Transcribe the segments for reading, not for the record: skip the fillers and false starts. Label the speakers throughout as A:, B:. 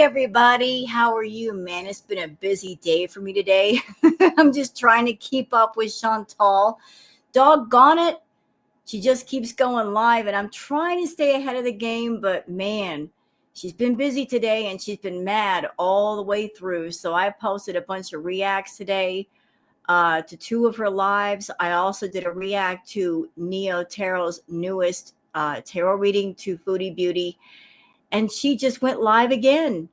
A: everybody. How are you, man? It's been a busy day for me today. I'm just trying to keep up with Chantal. Doggone it. She just keeps going live, and I'm trying to stay ahead of the game, but man, she's been busy today and she's been mad all the way through. So I posted a bunch of reacts today to two of her lives. I also did a react to Neo Tarot's newest tarot reading to Foodie Beauty, and she just went live again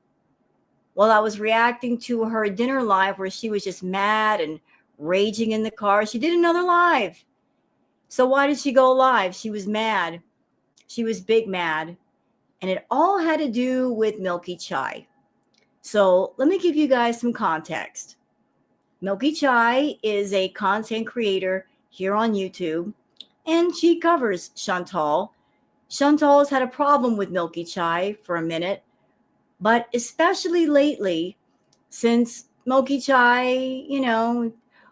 A: while I was reacting to her dinner live where she was just mad and raging in the car. She did another live. So why did she go live? She was mad. She was big mad. And it all had to do with Milky Chai. So let me give you guys some context. Milky Chai is a content creator here on YouTube, and she covers Chantal. Chantal has had a problem with Milky Chai for a minute, but especially lately, since Milky Chai,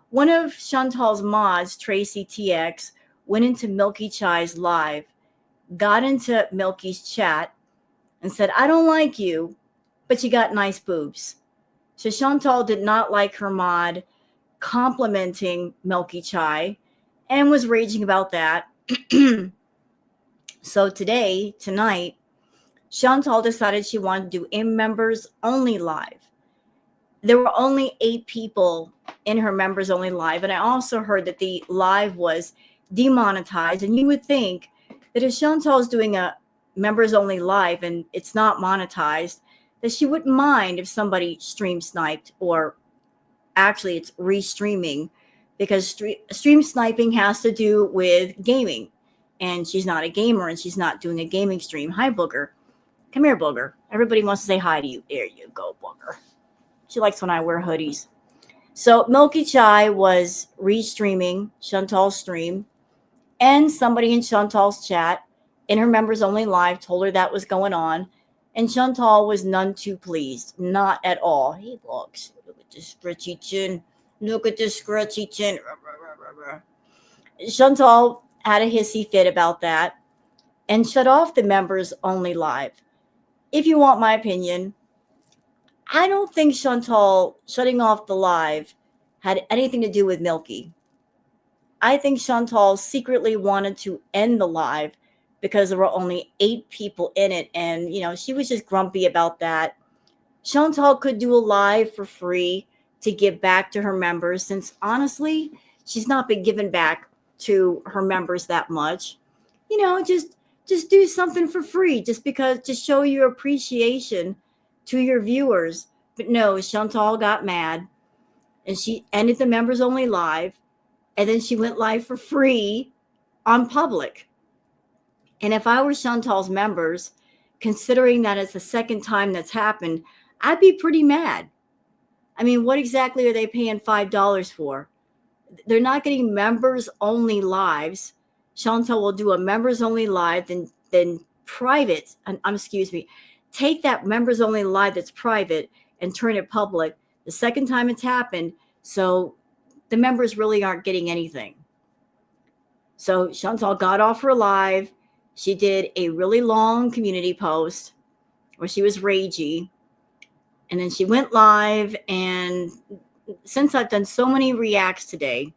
A: one of Chantal's mods, Tracy TX, went into Milky Chai's live, got into Milky's chat, and said, I don't like you, but you got nice boobs. So Chantal did not like her mod complimenting Milky Chai and was raging about that. So tonight, Chantal decided she wanted to do a members only live. There were only 8 people in her members only live. And I also heard that the live was demonetized. And you would think that if Chantal's doing a members only live and it's not monetized, that she wouldn't mind if somebody stream sniped, or actually it's restreaming, because stream sniping has to do with gaming. And she's not a gamer and she's not doing a gaming stream. Hi, Booger. Come here, Booger. Everybody wants to say hi to you. There you go, Booger. She likes when I wear hoodies. So Milky Chai was restreaming Chantal's stream, and somebody in Chantal's chat in her members only live told her that was going on, and Chantal was none too pleased. Not at all. Hey, Boogs. Look at this scratchy chin. Look at this scratchy chin. Chantal had a hissy fit about that and shut off the members only live. If you want my opinion, I don't think Chantal shutting off the live had anything to do with Milky. I think Chantal secretly wanted to end the live because there were only 8 people in it. And, she was just grumpy about that. Chantal could do a live for free to give back to her members, since honestly, she's not been giving back to her members that much. Just do something for free, just because, to show your appreciation to your viewers. But no, Chantal got mad and she ended the members only live, and then she went live for free on public. And if I were Chantal's members, considering that it's the second time that's happened, I'd be pretty mad. I mean, what exactly are they paying $5 for? They're not getting members only lives. Chantal will do a members only live, then private, take that members only live that's private and turn it public the second time it's happened. So the members really aren't getting anything. So Chantal got off her live. She did a really long community post where she was Ragee. And then she went live. And since I've done so many reacts today,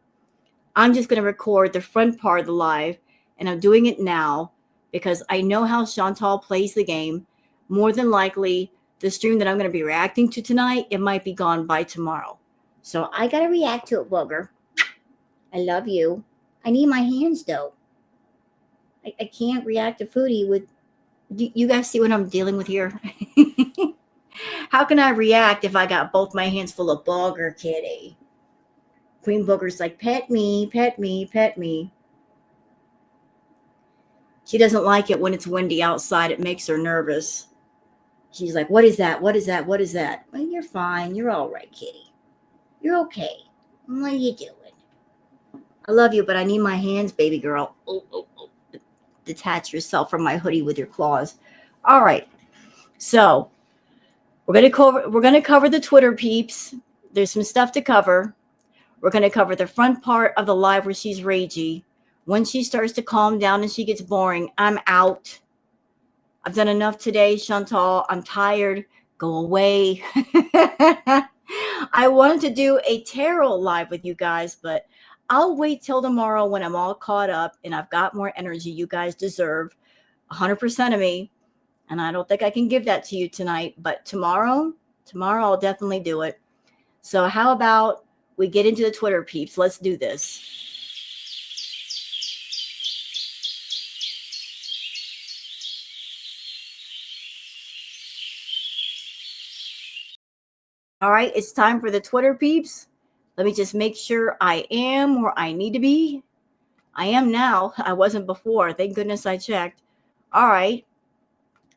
A: I'm just going to record the front part of the live. And I'm doing it now because I know how Chantal plays the game. More than likely, the stream that I'm going to be reacting to tonight, it might be gone by tomorrow. So I got to react to it, Booger. I love you. I need my hands, though. I can't react to Foodie with... You guys see what I'm dealing with here? How can I react if I got both my hands full of Booger, kitty? Queen Booger's like, pet me, pet me, pet me. She doesn't like it when it's windy outside. It makes her nervous. She's like, what is that? What is that? What is that? Well, you're fine. You're all right, kitty. You're okay. What are you doing? I love you, but I need my hands, baby girl. Oh. Detach yourself from my hoodie with your claws. All right. So we're gonna cover the Twitter peeps. There's some stuff to cover. We're gonna cover the front part of the live where she's Ragee. When she starts to calm down and she gets boring, I'm out. I've done enough today, Chantal. I'm tired. go away. I wanted to do a tarot live with you guys, but I'll wait till tomorrow when I'm all caught up and I've got more energy. You guys deserve 100% of me. And I don't think I can give that to you tonight, but tomorrow I'll definitely do it. So how about we get into the Twitter peeps? Let's do this. All right, it's time for the Twitter peeps. Let me just make sure I am where I need to be. I am now. I wasn't before. Thank goodness I checked. All right.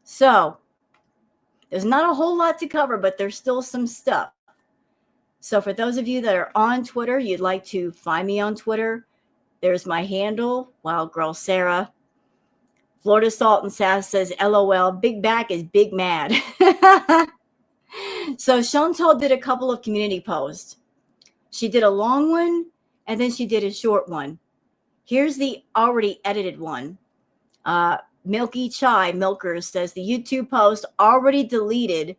A: So there's not a whole lot to cover, but there's still some stuff. So for those of you that are on Twitter, you'd like to find me on Twitter. There's my handle, Wild Girl Sarah. Florida Salt and Sass says, LOL, big back is big mad. So Chantal did a couple of community posts. She did a long one, and then she did a short one. Here's the already edited one. Milky Chai Milker says the YouTube post already deleted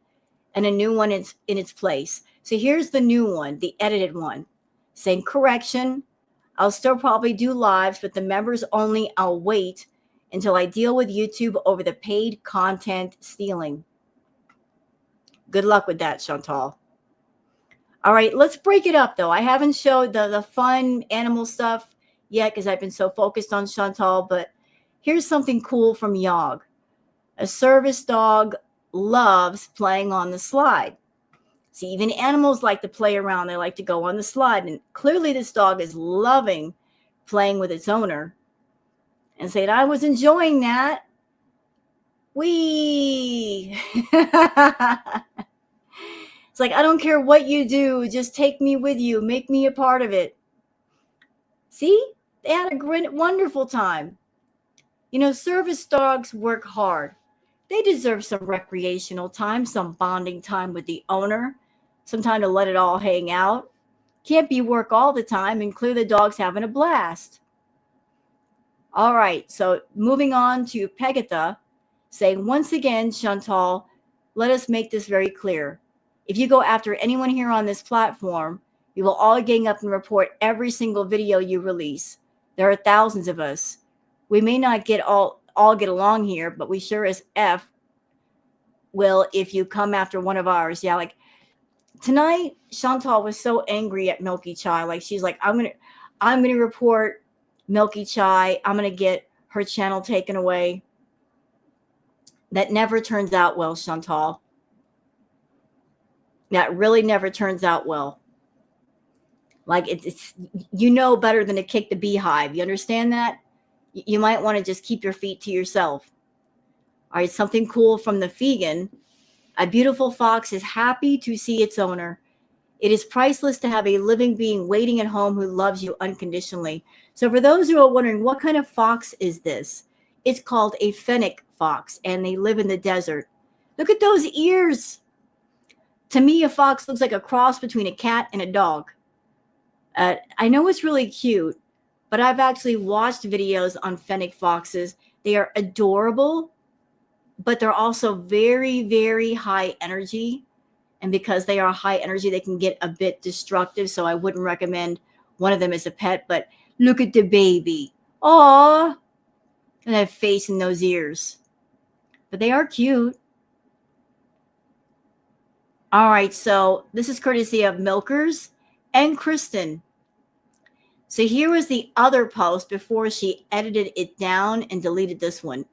A: and a new one is in its place. So here's the new one, the edited one. Saying correction. I'll still probably do lives, but the members only. I'll wait until I deal with YouTube over the paid content stealing. Good luck with that, Chantal. All right, let's break it up, though. I haven't showed the fun animal stuff yet because I've been so focused on Chantal, but here's something cool from Yog. A service dog loves playing on the slide. See, even animals like to play around. They like to go on the slide. And clearly this dog is loving playing with its owner. And saying, I was enjoying that. Wee. It's like, I don't care what you do. Just take me with you. Make me a part of it. See? They had a great, wonderful time. You know, service dogs work hard. They deserve some recreational time, some bonding time with the owner, some time to let it all hang out. Can't be work all the time and clear the dog's having a blast. All right, so moving on to Pegatha, saying, once again, Chantal, let us make this very clear. If you go after anyone here on this platform, you will all gang up and report every single video you release. There are thousands of us. We may not get all get along here, but we sure as F will if you come after one of ours. Yeah, like tonight, Chantal was so angry at Milky Chai. Like she's like, I'm gonna report Milky Chai. I'm gonna get her channel taken away. That never turns out well, Chantal. That really never turns out well. Like it's you know better than to kick the beehive. You understand that? You might want to just keep your feet to yourself. All right, something cool from the vegan. A beautiful fox is happy to see its owner. It is priceless to have a living being waiting at home who loves you unconditionally. So for those who are wondering, what kind of fox is this? It's called a fennec fox, and they live in the desert. Look at those ears. To me, a fox looks like a cross between a cat and a dog. I know it's really cute, but I've actually watched videos on fennec foxes. They are adorable, but they're also very, very high energy. And because they are high energy, they can get a bit destructive. So I wouldn't recommend one of them as a pet. But look at the baby. Aww. And that face and those ears. But they are cute. All right. So this is courtesy of Milkers and Kristen. So here was the other post before she edited it down and deleted this one.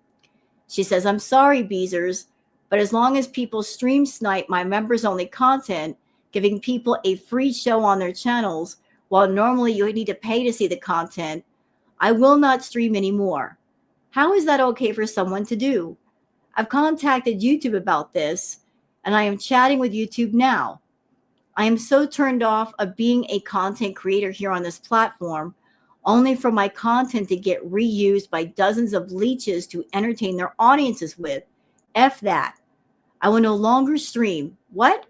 A: She says, I'm sorry, Beezers, but as long as people stream snipe my members only content, giving people a free show on their channels, while normally you need to pay to see the content, I will not stream anymore. How is that okay for someone to do? I've contacted YouTube about this, and I am chatting with YouTube now. I am so turned off of being a content creator here on this platform, only for my content to get reused by dozens of leeches to entertain their audiences with. F that. I will no longer stream. What?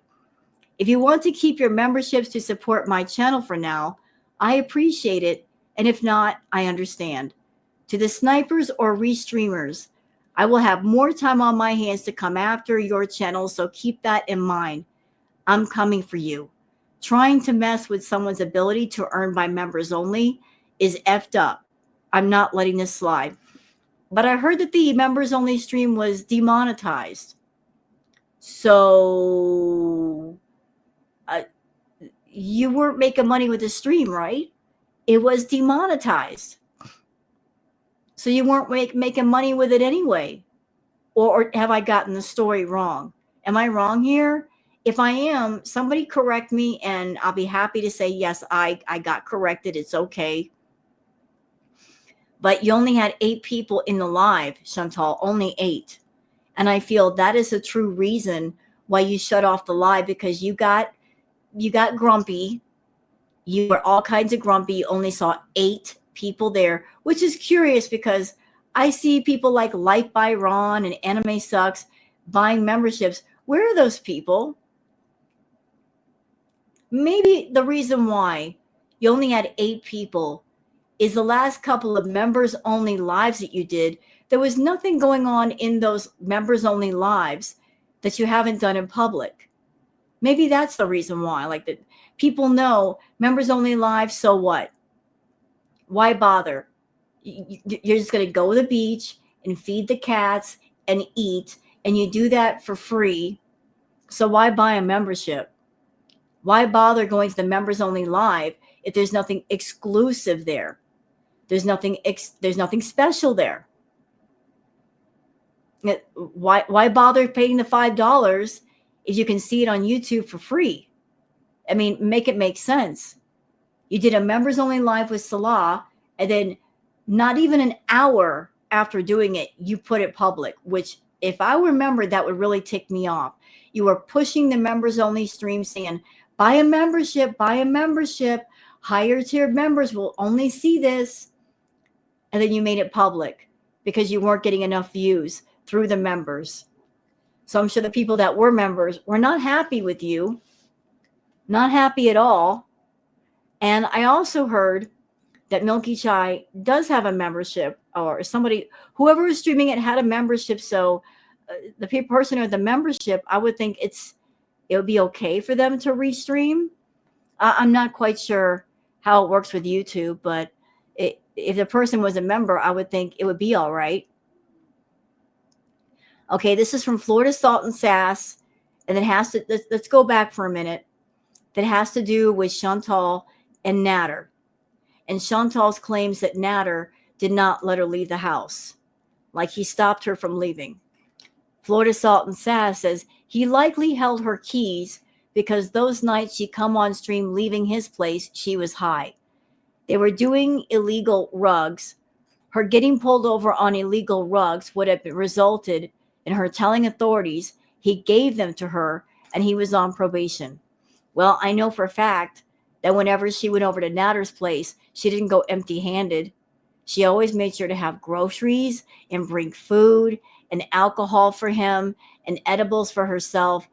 A: If you want to keep your memberships to support my channel for now, I appreciate it. And if not, I understand. To the snipers or restreamers, I will have more time on my hands to come after your channel, so keep that in mind. I'm coming for you. Trying to mess with someone's ability to earn by members only is effed up. I'm not letting this slide. But I heard that the members only stream was demonetized. So you weren't making money with the stream, right? It was demonetized. So you weren't making money with it anyway. Or have I gotten the story wrong? Am I wrong here? If I am, somebody correct me and I'll be happy to say, yes, I got corrected. It's okay. But you only had 8 people in the live, Chantal, only 8. And I feel that is a true reason why you shut off the live, because you got grumpy. You were all kinds of grumpy. You only saw 8 people there, which is curious because I see people like Light by Ron and Anime Sucks buying memberships. Where are those people? Maybe the reason why you only had 8 people is the last couple of members only lives that you did. There was nothing going on in those members only lives that you haven't done in public. Maybe that's the reason why. Like, that people know members only live, so what? Why bother? You're just going to go to the beach and feed the cats and eat, and you do that for free. So why buy a membership? Why bother going to the members only live if there's nothing exclusive there? There's nothing special there. Why bother paying the $5 if you can see it on YouTube for free? I mean, make it make sense. You did a members only live with Salah, and then not even an hour after doing it, you put it public, which, if I remember, that would really tick me off. You were pushing the members only stream saying, buy a membership, higher tier members will only see this. And then you made it public because you weren't getting enough views through the members. So I'm sure the people that were members were not happy with you, not happy at all. And I also heard that Milky Chai does have a membership, or somebody, whoever was streaming it had a membership. So the person who had the membership, I would think it would be okay for them to restream. I'm not quite sure how it works with YouTube, but if the person was a member, I would think it would be all right. Okay, this is from Florida Salt and Sass, and it has to, let's go back for a minute. That has to do with Chantal and Natter. And Chantal's claims that Natter did not let her leave the house, like he stopped her from leaving. Florida Salt and Sass says he likely held her keys because those nights she come on stream leaving his place, she was high. They were doing illegal rugs. Her getting pulled over on illegal rugs would have resulted in her telling authorities he gave them to her and he was on probation. Well, I know for a fact that whenever she went over to Natter's place, she didn't go empty-handed. She always made sure to have groceries and bring food and alcohol for him and edibles for herself.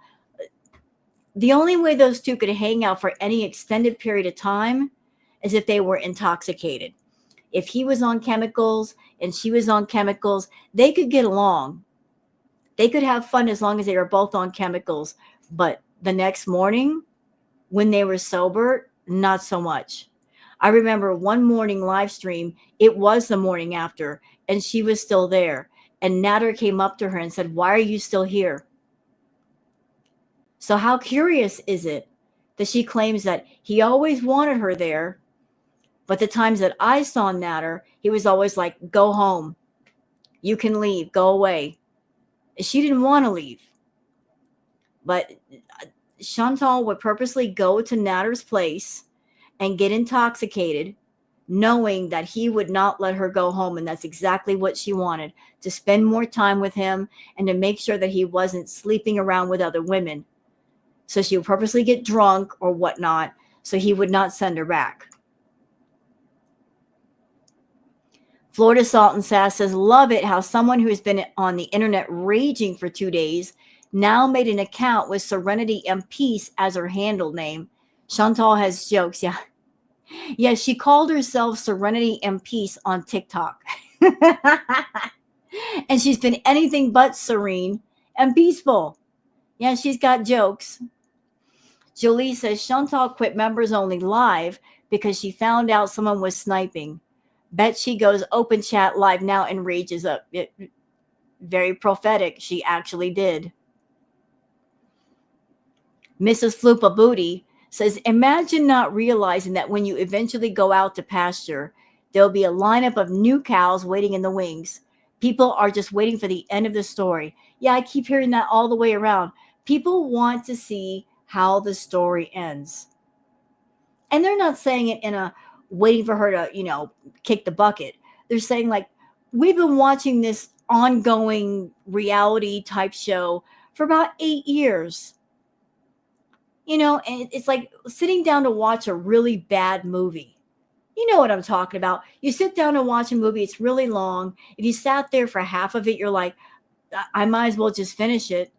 A: The only way those two could hang out for any extended period of time is if they were intoxicated. If he was on chemicals and she was on chemicals, they could get along. They could have fun as long as they were both on chemicals. But the next morning, when they were sober, not so much. I remember one morning live stream, it was the morning after, and she was still there. And Natter came up to her and said, "Why are you still here?" So how curious is it that she claims that he always wanted her there, but the times that I saw Natter, he was always like, "Go home. You can leave. Go away." She didn't want to leave. But Chantal would purposely go to Natter's place and get intoxicated, knowing that he would not let her go home. And that's exactly what she wanted, to spend more time with him and to make sure that he wasn't sleeping around with other women. So she would purposely get drunk or whatnot so he would not send her back. Florida Salt and Sass says, love it how someone who has been on the internet raging for 2 days now made an account with Serenity and Peace as her handle name. Chantal has jokes. Yeah. Yeah, she called herself Serenity and Peace on TikTok. And she's been anything but serene and peaceful. Yeah, she's got jokes. Jolie says Chantal quit Members Only Live because she found out someone was sniping. Bet she goes open chat live now and rages up. Very prophetic. She actually did. Mrs. Flupa Booty says, imagine not realizing that when you eventually go out to pasture, there'll be a lineup of new cows waiting in the wings. People are just waiting for the end of the story. Yeah, I keep hearing that all the way around. People want to see how the story ends. And they're not saying it in a waiting for her to, kick the bucket. They're saying, like, we've been watching this ongoing reality type show for about 8 years. And it's like sitting down to watch a really bad movie. You know what I'm talking about. You sit down and watch a movie, it's really long. If you sat there for half of it, you're like, I might as well just finish it.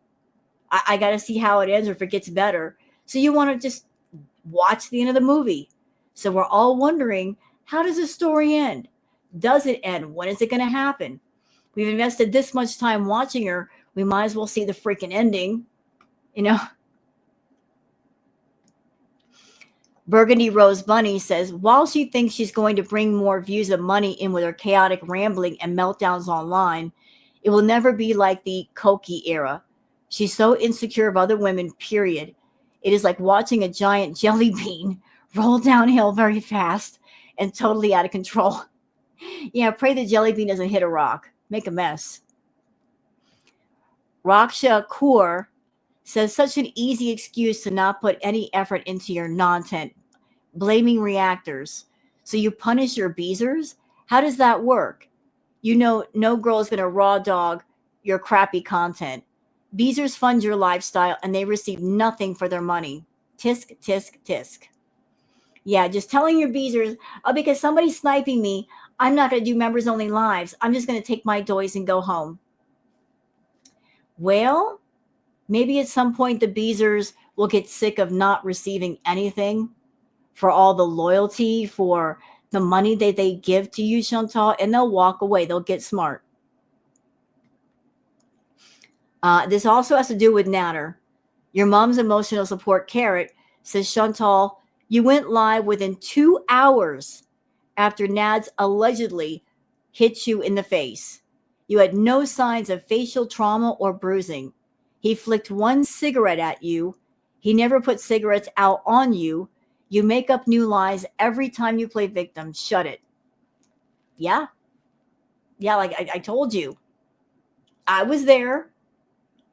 A: I got to see how it ends or if it gets better. So you want to just watch the end of the movie. So we're all wondering, how does the story end? Does it end? When is it going to happen? We've invested this much time watching her. We might as well see the freaking ending, you know? Burgundy Rose Bunny says, while she thinks she's going to bring more views of money in with her chaotic rambling and meltdowns online, it will never be like the Cokie era. She's so insecure of other women, period. It is like watching a giant jelly bean roll downhill very fast and totally out of control. Yeah, pray the jelly bean doesn't hit a rock. Make a mess. Raksha Kaur says, such an easy excuse to not put any effort into your content. Blaming reactors. So you punish your beezers? How does that work? No girl is going to raw dog your crappy content. Beezers fund your lifestyle and they receive nothing for their money. Tisk, tisk, tisk. Yeah, just telling your beezers, oh, because somebody's sniping me, I'm not going to do members only lives. I'm just going to take my doys and go home. Well, maybe at some point the beezers will get sick of not receiving anything for all the loyalty, for the money that they give to you, Chantal, and they'll walk away. They'll get smart. This also has to do with Natter. Your mom's emotional support, Carrot, says, Chantal, you went live within 2 hours after Nads allegedly hit you in the face. You had no signs of facial trauma or bruising. He flicked one cigarette at you. He never put cigarettes out on you. You make up new lies every time you play victim. Shut it. Yeah. Yeah, like I told you. I was there.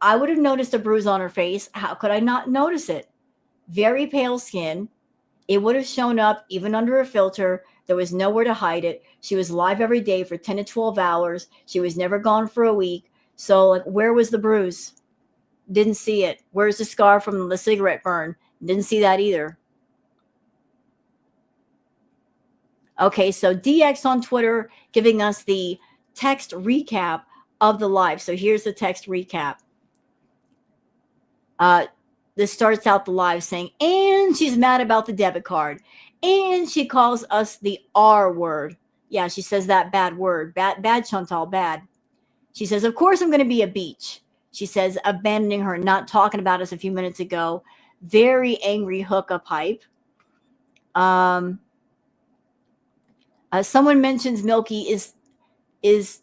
A: I would have noticed a bruise on her face. How could I not notice it? Very pale skin. It would have shown up even under a filter. There was nowhere to hide it. She was live every day for 10 to 12 hours. She was never gone for a week. So, like, where was the bruise? Didn't see it. Where's the scar from the cigarette burn? Didn't see that either. Okay, so DX on Twitter giving us the text recap of the live. So here's the text recap. This starts out the live saying, and she's mad about the debit card. And she calls us the R word. Yeah, she says that bad word. Bad Chantal, bad. She says, of course I'm going to be a beach. She says, abandoning her, not talking about us a few minutes ago. Very angry hookup hype. Someone mentions Milky is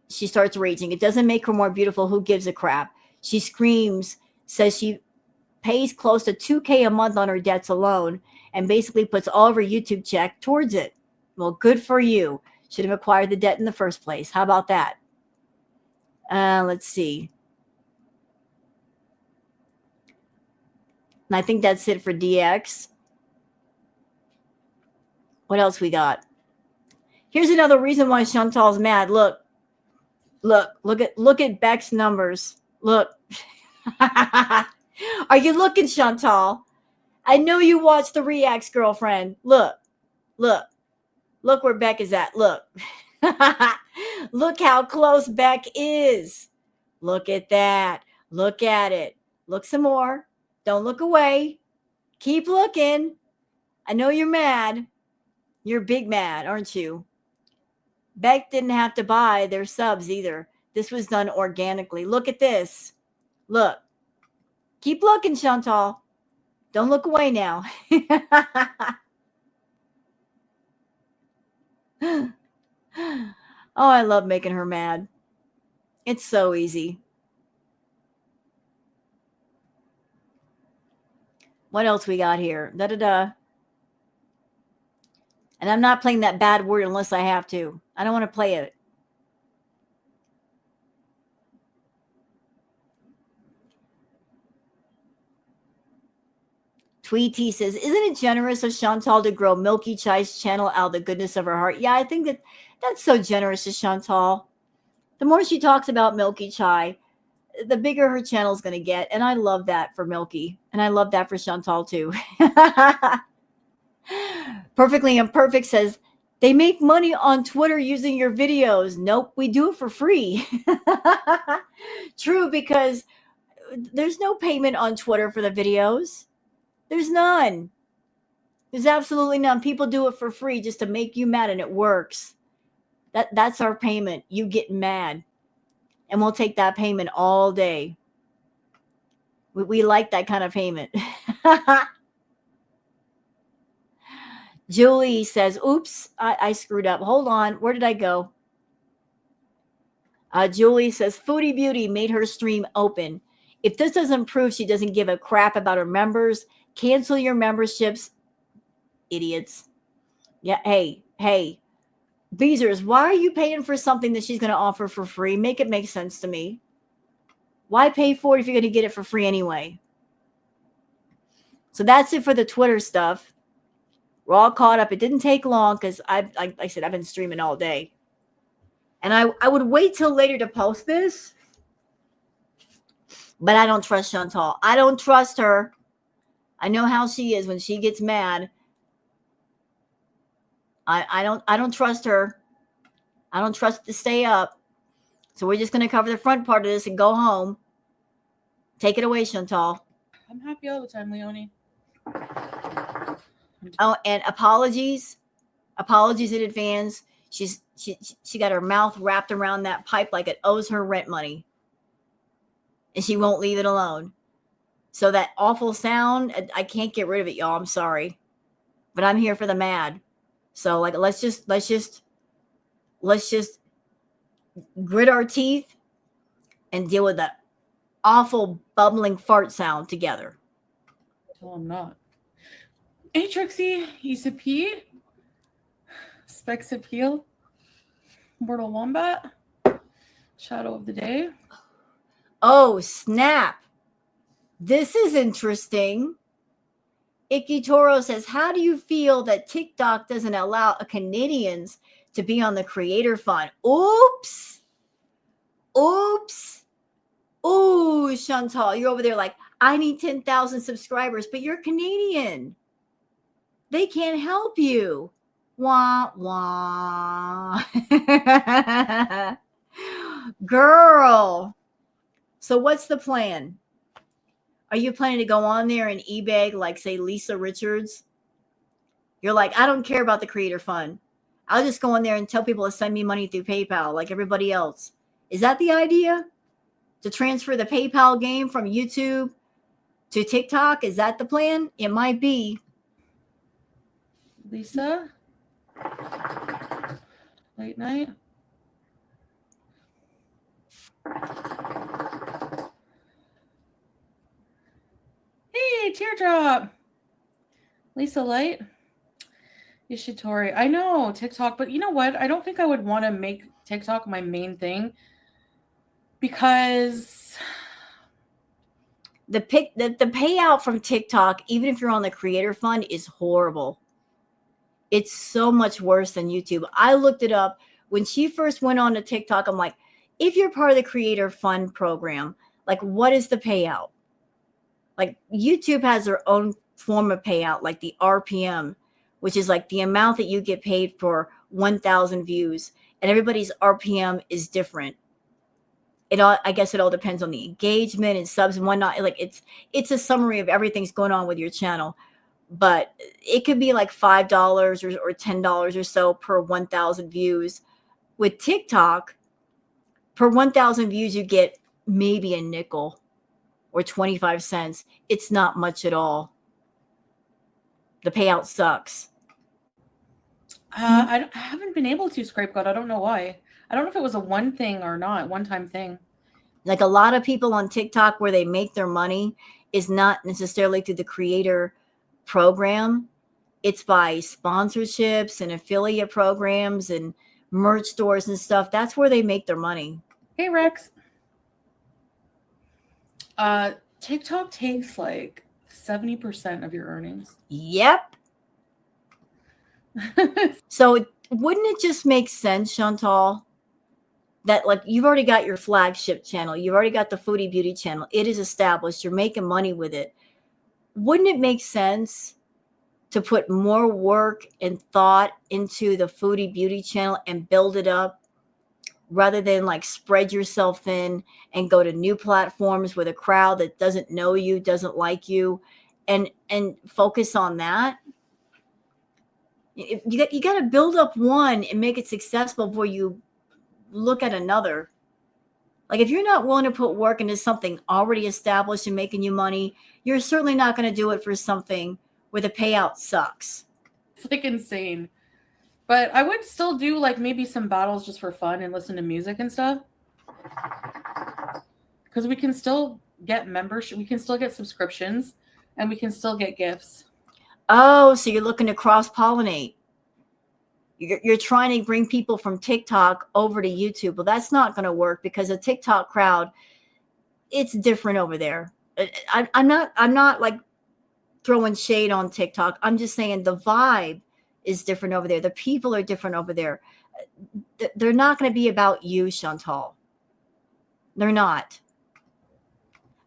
A: she starts raging. It doesn't make her more beautiful. Who gives a crap? She screams, says she pays close to $2,000 a month on her debts alone and basically puts all of her YouTube check towards it. Well, good for you. Should have acquired the debt in the first place. How about that? Let's see. And I think that's it for DX. What else we got? Here's another reason why Chantal's mad. Look at Beck's numbers. Look. Are you looking, Chantal? I know you watched the Reacts, girlfriend. Look where Beck is at. Look. Look how close Beck is. Look at that. Look at it. Look some more. Don't look away. Keep looking. I know you're mad. You're big mad, aren't you? Beck didn't have to buy their subs either. This was done organically. Look at this. Look. Keep looking, Chantal. Don't look away now. Oh, I love making her mad. It's so easy. What else we got here? Da-da-da. And I'm not playing that bad word unless I have to. I don't want to play it. Tweety says, isn't it generous of Chantal to grow Milky Chai's channel out of the goodness of her heart? Yeah, I think that's so generous of Chantal. The more she talks about Milky Chai, the bigger her channel is going to get. And I love that for Milky. And I love that for Chantal too. Perfectly Imperfect says, they make money on Twitter using your videos. Nope, we do it for free. True, because there's no payment on Twitter for the videos. There's none. There's absolutely none. People do it for free just to make you mad, and it works. That's our payment. You get mad. And we'll take that payment all day. We like that kind of payment. Julie says, oops, I screwed up. Hold on. Where did I go? Julie says, Foodie Beauty made her stream open. If this doesn't prove she doesn't give a crap about her members, cancel your memberships, idiots. Yeah, hey. Beezers, why are you paying for something that she's going to offer for free? Make it make sense to me. Why pay for it if you're going to get it for free anyway? So that's it for the Twitter stuff. We're all caught up. It didn't take long because like I said, I've been streaming all day. And I would wait till later to post this. But I don't trust Chantal. I don't trust her. I know how she is when she gets mad. I don't trust her. I don't trust to stay up. So we're just going to cover the front part of this and go home. Take it away, Chantal.
B: I'm happy all the time, Leonie.
A: Oh, and apologies in advance. She got her mouth wrapped around that pipe like it owes her rent money, and she won't leave it alone. So that awful sound, I can't get rid of it, y'all. I'm sorry, but I'm here for the mad. So like, let's just grit our teeth and deal with that awful bubbling fart sound together.
B: Well, I'm not. Hey, Trixie, Issa P, Specs Appeal, Mortal Wombat, Shadow of the Day.
A: Oh, snap. This is interesting. Icky Toro says, how do you feel that TikTok doesn't allow Canadians to be on the creator fund? Oops. Ooh, Chantal, you're over there like, I need 10,000 subscribers, but you're Canadian. They can't help you. Wah, wah. Girl. So what's the plan? Are you planning to go on there and eBay like, say, Lisa Richards? You're like, I don't care about the creator fund. I'll just go on there and tell people to send me money through PayPal like everybody else. Is that the idea? To transfer the PayPal game from YouTube to TikTok? Is that the plan? It might be.
B: Lisa? Late night? Hey, Teardrop. Lisa Light. Yoshitori. I know TikTok, but you know what? I don't think I would want to make TikTok my main thing because
A: the payout from TikTok, even if you're on the creator fund, is horrible. It's so much worse than YouTube. I looked it up when she first went on to TikTok. I'm like, if you're part of the creator fund program, like, what is the payout? Like, YouTube has their own form of payout, like the RPM, which is like the amount that you get paid for 1,000 views, and everybody's RPM is different. I guess it all depends on the engagement and subs and whatnot. Like, it's a summary of everything's going on with your channel, but it could be like $5 or $10 or so per 1,000 views, With TikTok, per 1,000 views, you get maybe a nickel or 25 cents. It's not much at all. The payout sucks.
B: I haven't been able to scrape God. I don't know why. I don't know if it was a one thing or not, one-time thing.
A: Like a lot of people on TikTok where they make their money is not necessarily through the creator program. It's by sponsorships and affiliate programs and merch stores and stuff. That's where they make their money.
B: Hey, Rex. TikTok takes like 70% of your earnings.
A: Yep. So wouldn't it just make sense, Chantal, that like you've already got your flagship channel, you've already got the Foodie Beauty channel, it is established, you're making money with it. Wouldn't it make sense to put more work and thought into the Foodie Beauty channel and build it up rather than like spread yourself thin and go to new platforms with a crowd that doesn't know you, doesn't like you, and focus on that? You got to build up one and make it successful before you look at another. Like if you're not willing to put work into something already established and making you money, you're certainly not going to do it for something where the payout sucks.
B: It's like insane. But I would still do like maybe some battles just for fun and listen to music and stuff. Because we can still get membership, we can still get subscriptions, and we can still get gifts.
A: Oh, so you're looking to cross-pollinate. You're trying to bring people from TikTok over to YouTube. Well, that's not going to work because a TikTok crowd, it's different over there. I'm not like throwing shade on TikTok. I'm just saying the vibe is different over there. The people are different over there. They're not going to be about you, Chantal. They're not.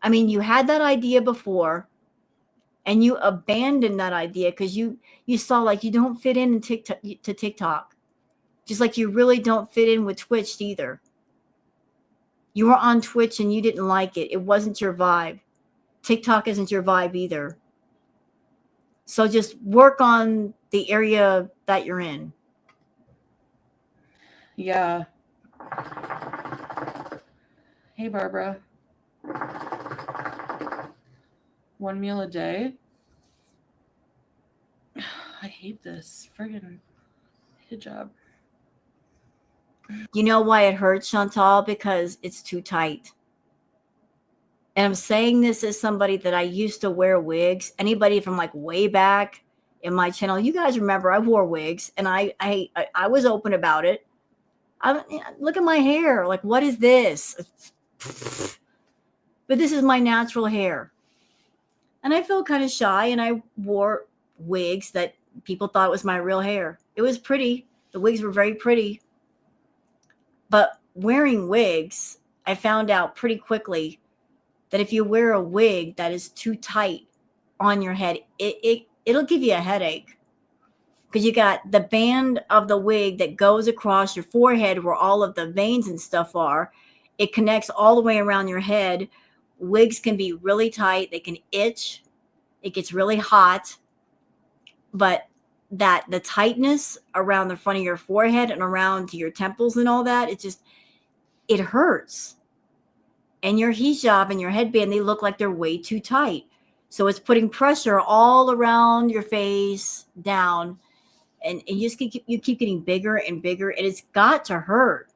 A: I mean, you had that idea before and you abandoned that idea because you saw like you don't fit in TikTok. Just like you really don't fit in with Twitch either. You were on Twitch and you didn't like it. It wasn't your vibe. TikTok isn't your vibe either. So just work on the area that you're in.
B: Yeah. Hey, Barbara. 1 meal a day? I hate this friggin' hijab.
A: You know why it hurts, Chantal? Because it's too tight. And I'm saying this as somebody that I used to wear wigs. Anybody from like way back in my channel, you guys remember I wore wigs and I was open about it. Look at my hair. Like, what is this? But this is my natural hair. And I felt kind of shy and I wore wigs that people thought was my real hair. It was pretty. The wigs were very pretty. But wearing wigs, I found out pretty quickly that if you wear a wig that is too tight on your head, it'll give you a headache. Because you got the band of the wig that goes across your forehead where all of the veins and stuff are. It connects all the way around your head. Wigs can be really tight. They can itch. It gets really hot. But the tightness around the front of your forehead and around to your temples and all that, it hurts. And your hijab and your headband, they look like they're way too tight. So it's putting pressure all around your face, down. And you keep getting bigger and bigger. And it's got to hurt.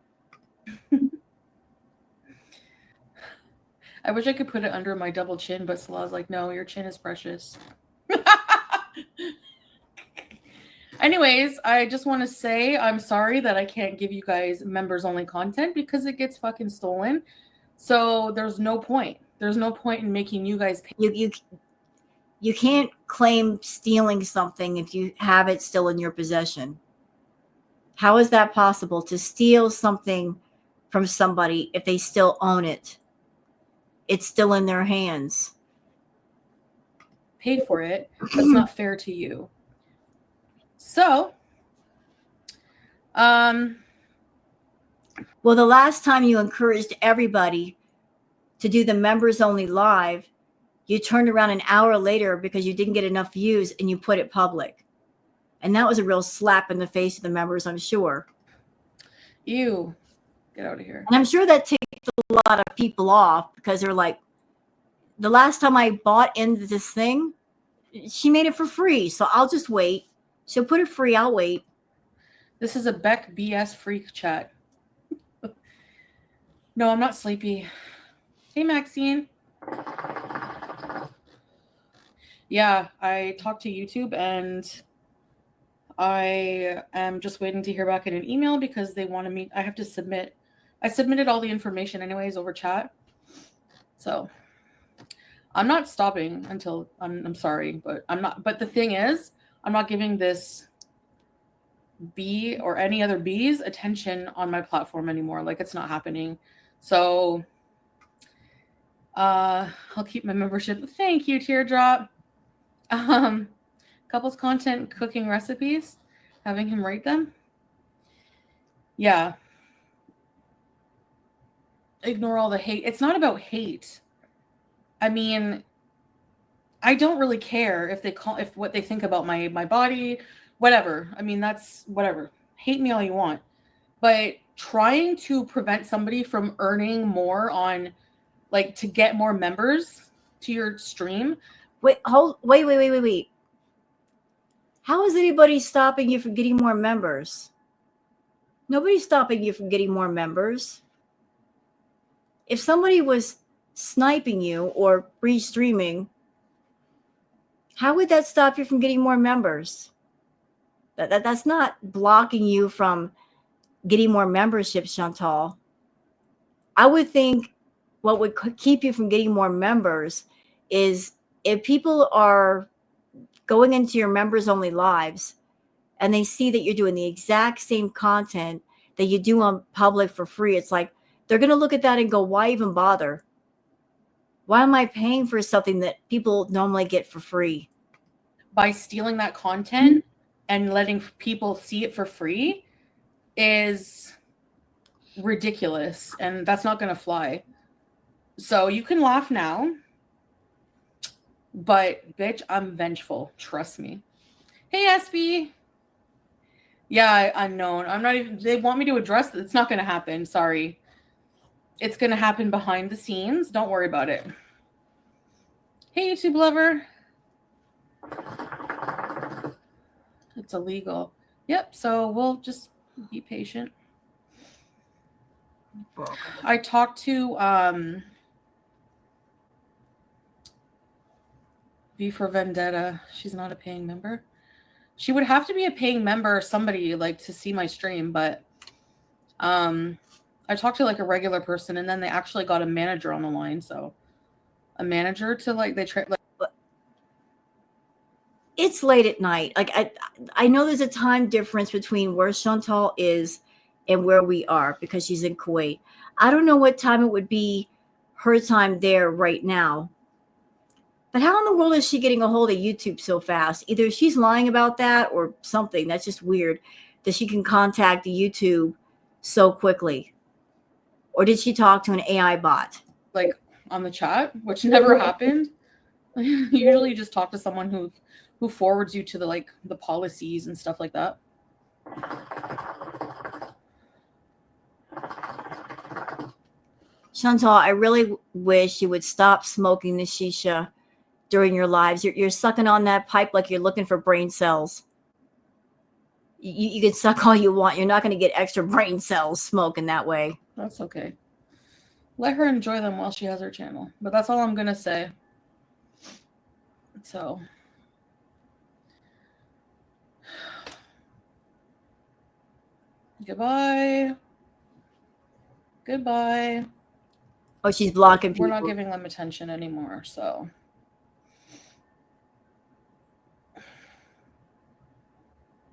B: I wish I could put it under my double chin, but Salah's like, no, your chin is precious. Anyways, I just want to say I'm sorry that I can't give you guys members only content because it gets fucking stolen. So there's no point. There's no point in making you guys pay.
A: You can't claim stealing something if you have it still in your possession. How is that possible to steal something from somebody if they still own it? It's still in their hands.
B: Pay for it. That's not fair to you. So,
A: well, the last time you encouraged everybody to do the members only live, you turned around an hour later because you didn't get enough views and you put it public. And that was a real slap in the face of the members, I'm sure.
B: Ew. Get out of here.
A: And I'm sure that ticked a lot of people off because they're like, the last time I bought into this thing, she made it for free. So I'll just wait. She'll put it free. I'll wait.
B: This is a Beck BS freak chat. No, I'm not sleepy. Hey, Maxine. Yeah, I talked to YouTube and I am just waiting to hear back in an email because they want to meet. I have to submit. I submitted all the information anyways over chat. So I'm not stopping until I'm sorry, but I'm not. But the thing is, I'm not giving this bee or any other bees attention on my platform anymore. Like it's not happening. So I'll keep my membership. Thank you, Teardrop. Couples content, cooking recipes, having him rate them. Yeah. Ignore all the hate. It's not about hate. I mean, I don't really care if what they think about my body, whatever. I mean, that's whatever. Hate me all you want. But trying to prevent somebody from earning more on like to get more members to your stream.
A: Wait. How is anybody stopping you from getting more members? Nobody's stopping you from getting more members. If somebody was sniping you or re-streaming, how would that stop you from getting more members? That's not blocking you from getting more membership, Chantal. I would think what would keep you from getting more members is if people are going into your members only lives and they see that you're doing the exact same content that you do on public for free. It's like they're going to look at that and go, why even bother? Why am I paying for something that people normally get for free?
B: By stealing that content and letting people see it for free is ridiculous, and that's not going to fly. So you can laugh now, but bitch, I'm vengeful. Trust me. Hey, SB. Yeah, unknown. I'm not even. They want me to address it. It's not going to happen. Sorry. It's going to happen behind the scenes. Don't worry about it. Hey, YouTube lover. It's illegal. Yep. So we'll just be patient. I talked to V for Vendetta. She's not a paying member. She would have to be a paying member or somebody like to see my stream, but I talked to like a regular person, and then they actually got a manager on the line. So a manager to like
A: it's late at night. Like I know there's a time difference between where Chantal is and where we are because she's in Kuwait. I don't know what time it would be her time there right now. But how in the world is she getting a hold of YouTube so fast? Either she's lying about that or something. That's just weird that she can contact the YouTube so quickly. Or did she talk to an AI bot?
B: like on the chat, which never happened. Usually you just talk to someone who forwards you to the policies and stuff like that.
A: Chantal, I really wish you would stop smoking the shisha during your lives. You're sucking on that pipe like you're looking for brain cells. You can suck all you want. You're not going to get extra brain cells smoking that way.
B: That's okay. Let her enjoy them while she has her channel. But that's all I'm going to say. So. Goodbye. Goodbye.
A: Oh, she's blocking people.
B: We're not giving them attention anymore, so.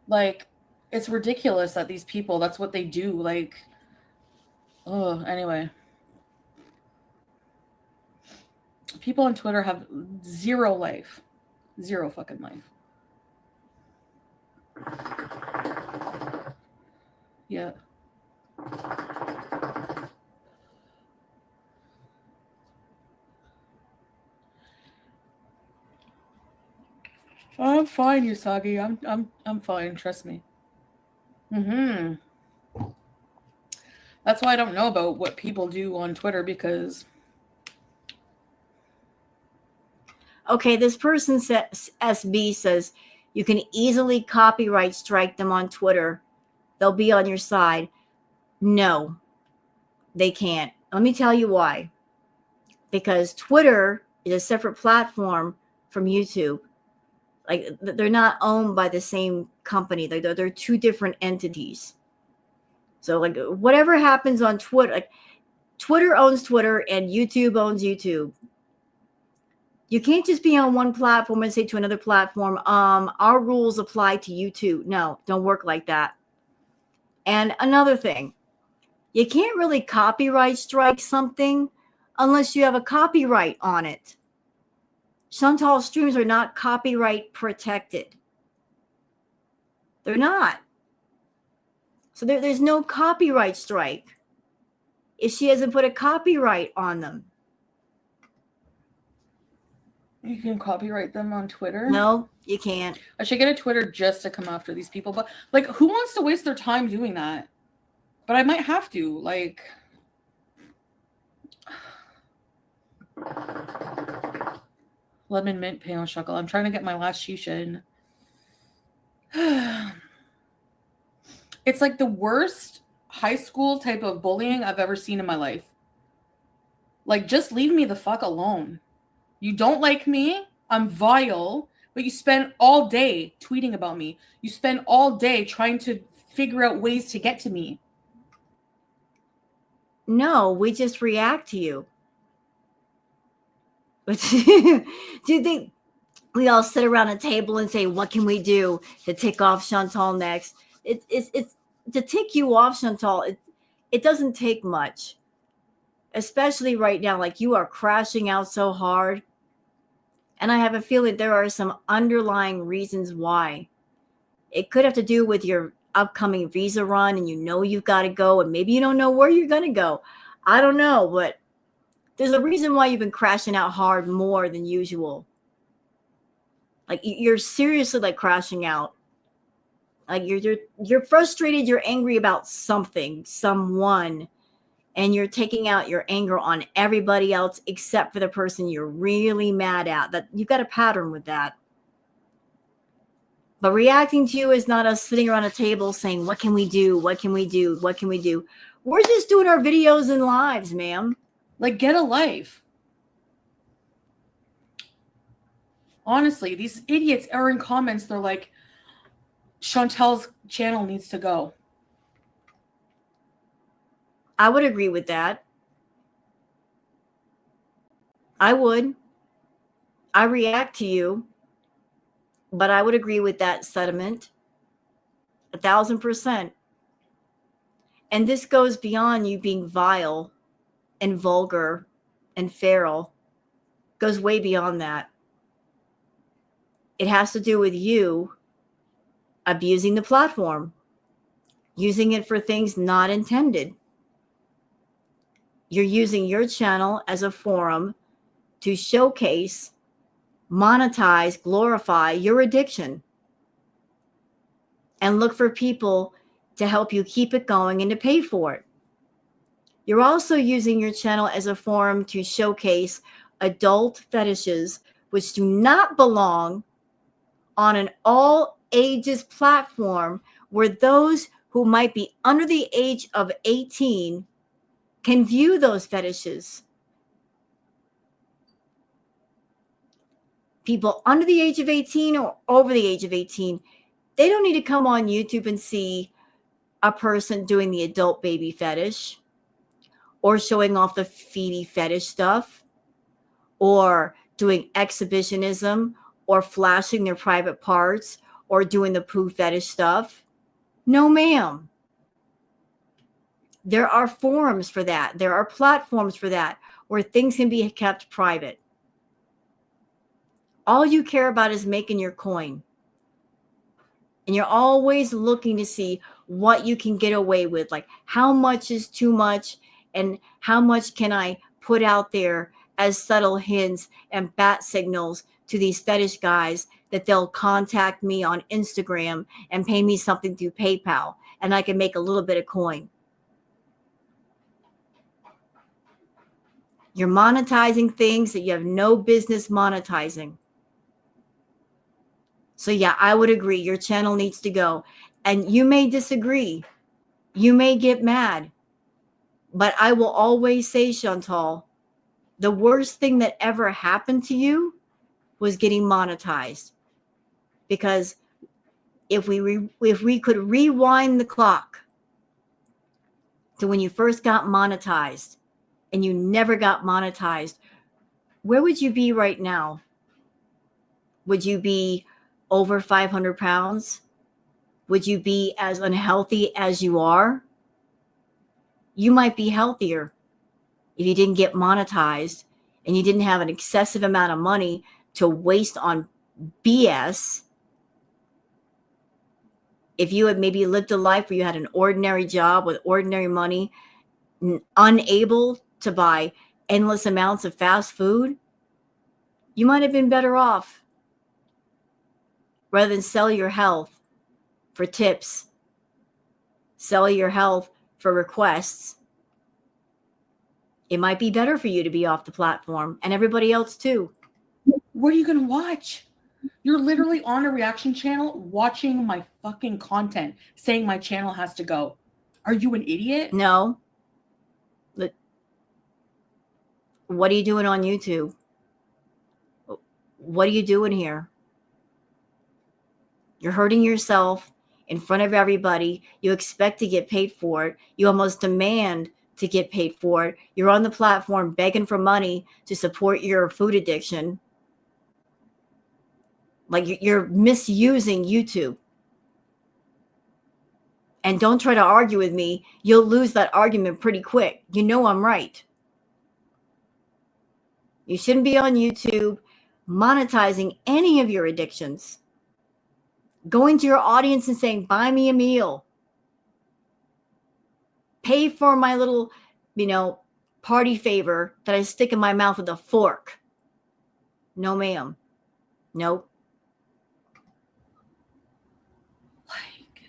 B: Like, it's ridiculous that these people, that's what they do. Like, oh, anyway. People on Twitter have zero life. Zero fucking life. Yeah. I'm fine, Usagi. I'm fine. Trust me. That's why I don't know about what people do on Twitter, because
A: Okay, this person says, SB says, you can easily copyright strike them on Twitter. They'll be on your side. No, they can't. Let me tell you why. Because Twitter is a separate platform from YouTube. Like, they're not owned by the same company. They're two different entities. So, like, whatever happens on Twitter, like, Twitter owns Twitter and YouTube owns YouTube. You can't just be on one platform and say to another platform, our rules apply to you too. No, don't work like that. And another thing, you can't really copyright strike something unless you have a copyright on it. Chantal streams are not copyright protected. They're not. So there's no copyright strike if she hasn't put a copyright on them.
B: you can copyright them on Twitter.
A: No, you can't.
B: I should get a Twitter just to come after these people. But like, who wants to waste their time doing that? But I might have to. Like, lemon mint pain shuckle. I'm trying to get my last shisha in. It's like the worst high school type of bullying I've ever seen in my life. Like, just leave me the fuck alone. You don't like me. I'm vile. But you spend all day tweeting about me. You spend all day trying to figure out ways to get to me.
A: No, we just react to you. But do you think we all sit around a table and say, what can we do to tick off Chantal next? It's to tick you off, Chantal. It doesn't take much, especially right now. Like, you are crashing out so hard. And I have a feeling there are some underlying reasons why. It could have to do with your upcoming visa run, and you know you've got to go, and maybe you don't know where you're going to go. I don't know, but there's a reason why you've been crashing out hard more than usual. Like, you're seriously like crashing out. Like, you're frustrated, you're angry about something, someone, and you're taking out your anger on everybody else except for the person you're really mad at. That you've got a pattern with that. But reacting to you is not us sitting around a table saying, what can we do? What can we do? What can we do? We're just doing our videos and lives, ma'am.
B: Like, get a life. Honestly, these idiots are in comments. They're like, Chantal's channel needs to go.
A: I would agree with that. I would. I react to you, but I would agree with that sentiment 1,000%. And this goes beyond you being vile and vulgar and feral. Goes way beyond that. It has to do with you abusing the platform, using it for things not intended. You're using your channel as a forum to showcase, monetize, glorify your addiction, and look for people to help you keep it going and to pay for it. You're also using your channel as a forum to showcase adult fetishes, which do not belong on an all ages platform where those who might be under the age of 18 can view those fetishes. People under the age of 18 or over the age of 18, they don't need to come on YouTube and see a person doing the adult baby fetish or showing off the feety fetish stuff or doing exhibitionism or flashing their private parts or doing the poo fetish stuff. No, ma'am. There are forums for that. There are platforms for that where things can be kept private. All you care about is making your coin. And you're always looking to see what you can get away with. Like, how much is too much and how much can I put out there as subtle hints and bat signals to these fetish guys that they'll contact me on Instagram and pay me something through PayPal and I can make a little bit of coin. You're monetizing things that you have no business monetizing. So yeah, I would agree. Your channel needs to go. And you may disagree. You may get mad. But I will always say, Chantal, the worst thing that ever happened to you was getting monetized. Because if we could rewind the clock to when you first got monetized and you never got monetized, where would you be right now? Would you be over 500 pounds? Would you be as unhealthy as you are? You might be healthier if you didn't get monetized and you didn't have an excessive amount of money to waste on BS. If you had maybe lived a life where you had an ordinary job with ordinary money, unable to buy endless amounts of fast food, you might have been better off rather than sell your health for tips, sell your health for requests. It might be better for you to be off the platform and everybody else too.
B: What are you going to watch? You're literally on a reaction channel watching my fucking content, saying my channel has to go. Are you an idiot?
A: No. What are you doing on YouTube? What are you doing here? You're hurting yourself in front of everybody. You expect to get paid for it. You almost demand to get paid for it. You're on the platform begging for money to support your food addiction. Like you're misusing YouTube. And don't try to argue with me. You'll lose that argument pretty quick. You know I'm right. You shouldn't be on YouTube monetizing any of your addictions. Going to your audience and saying, buy me a meal. Pay for my little, party favor that I stick in my mouth with a fork. No, ma'am. Nope.
B: Like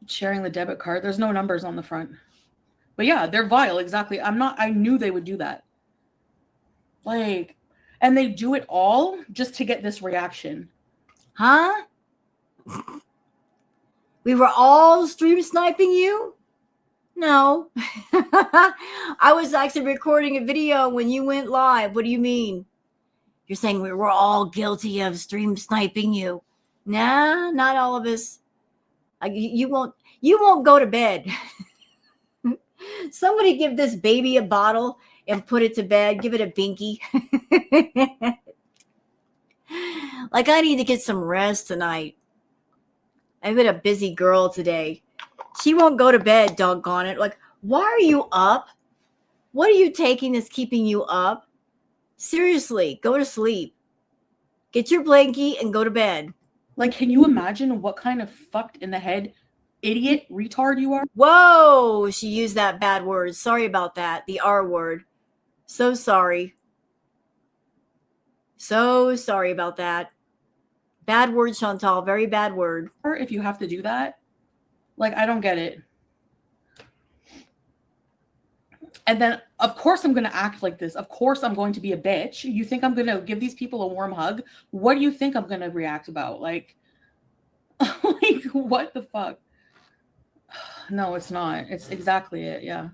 B: sharing the debit card. There's no numbers on the front. But yeah, they're vile. Exactly. I knew they would do that. Like, and they do it all just to get this reaction.
A: Huh? We were all stream sniping you? No. I was actually recording a video when you went live. What do you mean? You're saying we were all guilty of stream sniping you? Nah, not all of us. You won't go to bed. Somebody give this baby a bottle and put it to bed. Give it a binky. Like, I need to get some rest tonight. I've been a busy girl today. She won't go to bed, doggone it. Like, why are you up? What are you taking that's keeping you up? Seriously, go to sleep. Get your blankie and go to bed.
B: Like, can you imagine what kind of fucked in the head idiot retard you are?
A: Whoa, she used that bad word. Sorry about that. The R word. So sorry. So sorry about that. Bad word, Chantal. Very bad word.
B: Or if you have to do that, like, I don't get it. And then, of course, I'm going to act like this. Of course, I'm going to be a bitch. You think I'm going to give these people a warm hug? What do you think I'm going to react about? Like, like, what the fuck? No, it's not. It's exactly it. Yeah.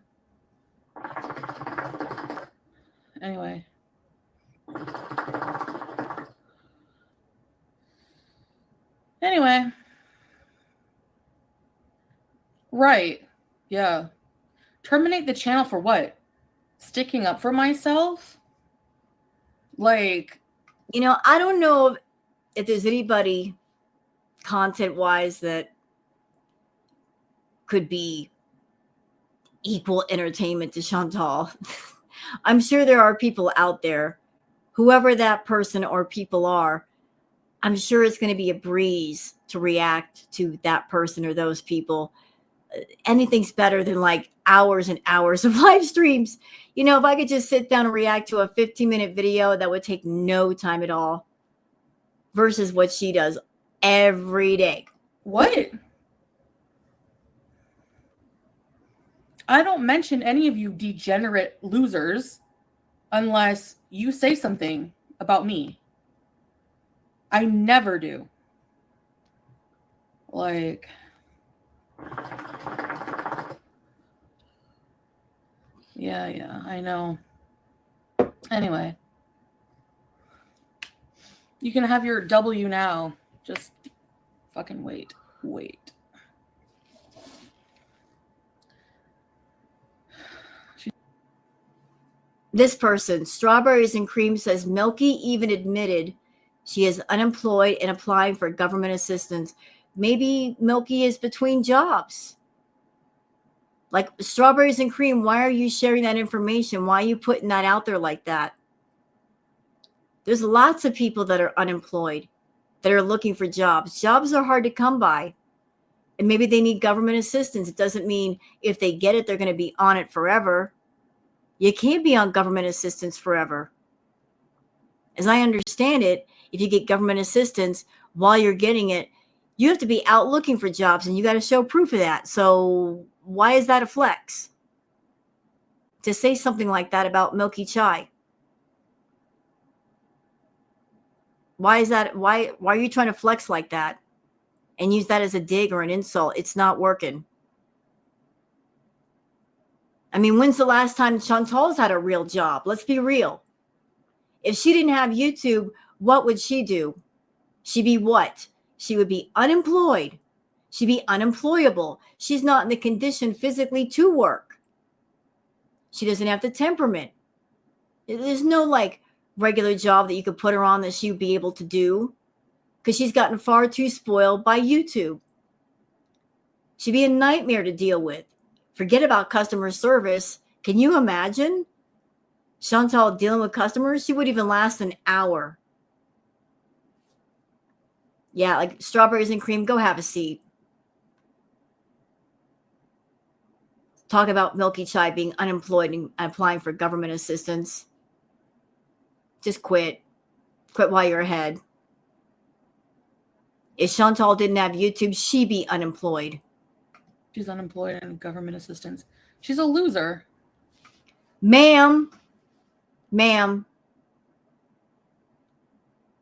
B: Anyway. Right. Yeah. Terminate the channel for what? Sticking up for myself? Like,
A: I don't know if there's anybody content-wise that could be equal entertainment to Chantal. I'm sure there are people out there, whoever that person or people are, I'm sure it's going to be a breeze to react to that person or those people. Anything's better than like hours and hours of live streams. If I could just sit down and react to a 15-minute video, that would take no time at all versus what she does every day.
B: what? I don't mention any of you degenerate losers. unless you say something about me. I never do. Like, yeah, I know. Anyway, you can have your W now. Just fucking wait.
A: This person, Strawberries and Cream, says Milky even admitted she is unemployed and applying for government assistance. Maybe Milky is between jobs. Like Strawberries and Cream, why are you sharing that information? Why are you putting that out there like that? There's lots of people that are unemployed, that are looking for jobs. Jobs are hard to come by. And maybe they need government assistance. It doesn't mean if they get it, they're going to be on it forever. You can't be on government assistance forever. As I understand it, if you get government assistance while you're getting it, you have to be out looking for jobs and you got to show proof of that. So why is that a flex? To say something like that about Milky Chai? Why is that? Why are you trying to flex like that and use that as a dig or an insult? It's not working. I mean, when's the last time Chantal's had a real job? Let's be real. If she didn't have YouTube, what would she do? She'd be what? She would be unemployed. She'd be unemployable. She's not in the condition physically to work. She doesn't have the temperament. There's no like regular job that you could put her on that she would be able to do because she's gotten far too spoiled by YouTube. She'd be a nightmare to deal with. Forget about customer service. Can you imagine Chantal dealing with customers? She wouldn't even last an hour. Yeah, like Strawberries and Cream, go have a seat. Talk about Milky Chai being unemployed and applying for government assistance. Just quit. Quit while you're ahead. If Chantal didn't have YouTube, she'd be unemployed.
B: She's unemployed and government assistance. She's a loser.
A: Ma'am,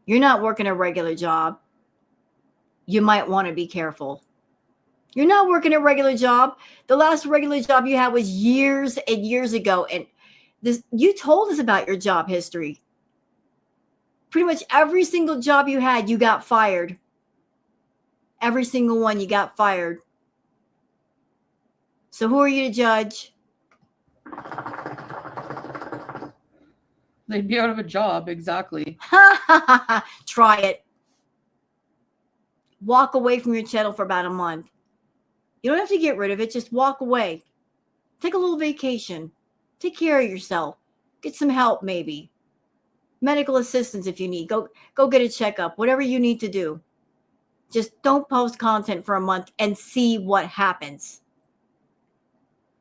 A: you're not working a regular job. You might want to be careful. You're not working a regular job. The last regular job you had was years and years ago. And you told us about your job history. Pretty much every single job you had, you got fired. Every single one, you got fired. So who are you to judge?
B: They'd be out of a job, exactly.
A: Try it. Walk away from your channel for about a month. You don't have to get rid of it. Just walk away. Take a little vacation. Take care of yourself. Get some help, maybe. Medical assistance if you need. Go get a checkup. Whatever you need to do. Just don't post content for a month and see what happens.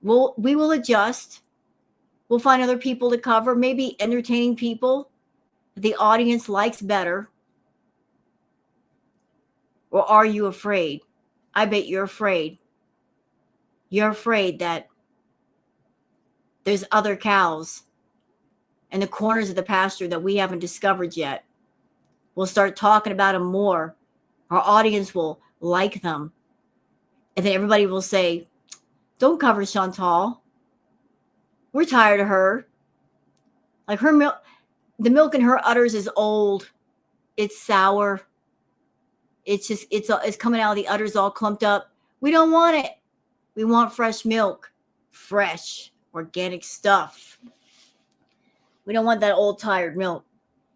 A: We will adjust. We'll find other people to cover. Maybe entertaining people the audience likes better. Or are you afraid? I bet you're afraid. You're afraid that there's other cows in the corners of the pasture that we haven't discovered yet. We'll start talking about them more. Our audience will like them. And then everybody will say, don't cover Chantal. We're tired of her. Like her milk, the milk in her udders is old. It's sour. It's coming out of the udders all clumped up. We don't want it. We want fresh milk, fresh, organic stuff. We don't want that old tired milk.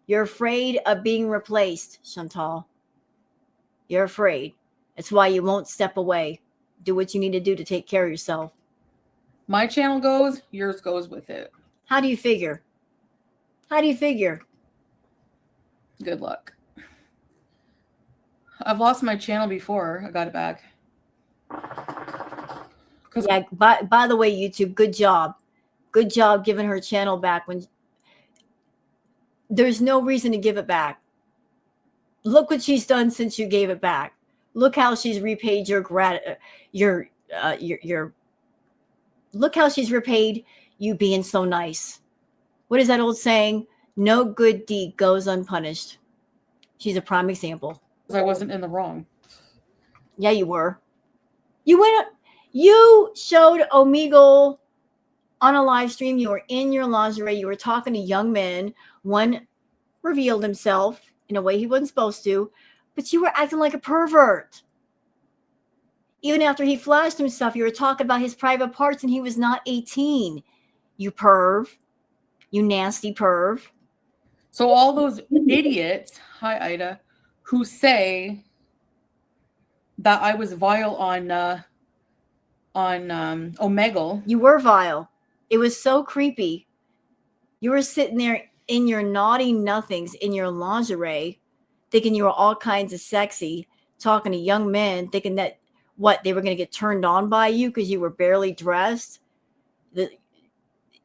A: You're afraid of being replaced, Chantal. You're afraid. That's why you won't step away. Do what you need to do to take care of yourself.
B: My channel goes, yours goes with it.
A: How do you figure? How do you figure?
B: Good luck. I've lost my channel before. I got it back.
A: Yeah, by the way, YouTube, good job. Good job giving her channel back when there's no reason to give it back. Look what she's done since you gave it back. Look how she's repaid look how she's repaid you being so nice. What is that old saying? No good deed goes unpunished. She's a prime example.
B: I wasn't in the wrong.
A: Yeah, you were. You showed Omegle on a live stream. You were in your lingerie. You were talking to young men. One revealed himself in a way he wasn't supposed to, but you were acting like a pervert. Even after he flashed himself, you were talking about his private parts and he was not 18. You perv. You nasty perv.
B: So all those idiots, hi Ida, who say that I was vile on Omegle.
A: You were vile. It was so creepy. You were sitting there in your naughty nothings, in your lingerie, thinking you were all kinds of sexy, talking to young men, thinking that they were going to get turned on by you because you were barely dressed.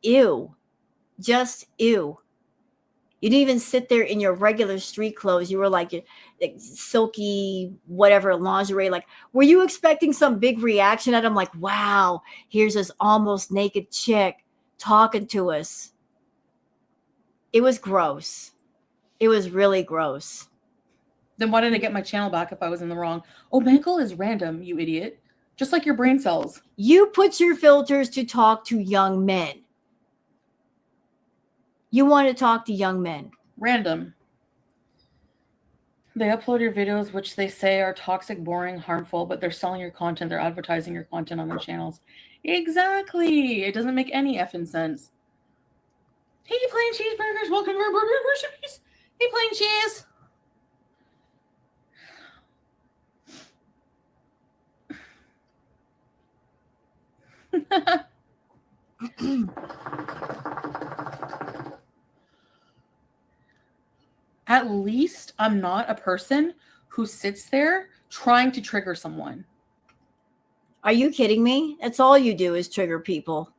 A: Ew. Just ew. You didn't even sit there in your regular street clothes. You were like silky, whatever, lingerie. Like, were you expecting some big reaction at him? Like, wow, here's this almost naked chick talking to us. It was gross. It was really gross.
B: Then why did I get my channel back if I was in the wrong? Omegle is random, you idiot. Just like your brain cells.
A: You put your filters to talk to young men. You want to talk to young men.
B: Random. They upload your videos, which they say are toxic, boring, harmful, but they're selling your content. They're advertising your content on their channels. Exactly. It doesn't make any effing sense. Hey, Plain Cheeseburgers. Welcome to our burger recipes. Hey, Plain Cheese. At least I'm not a person who sits there trying to trigger someone.
A: Are you kidding me? That's all you do is trigger people.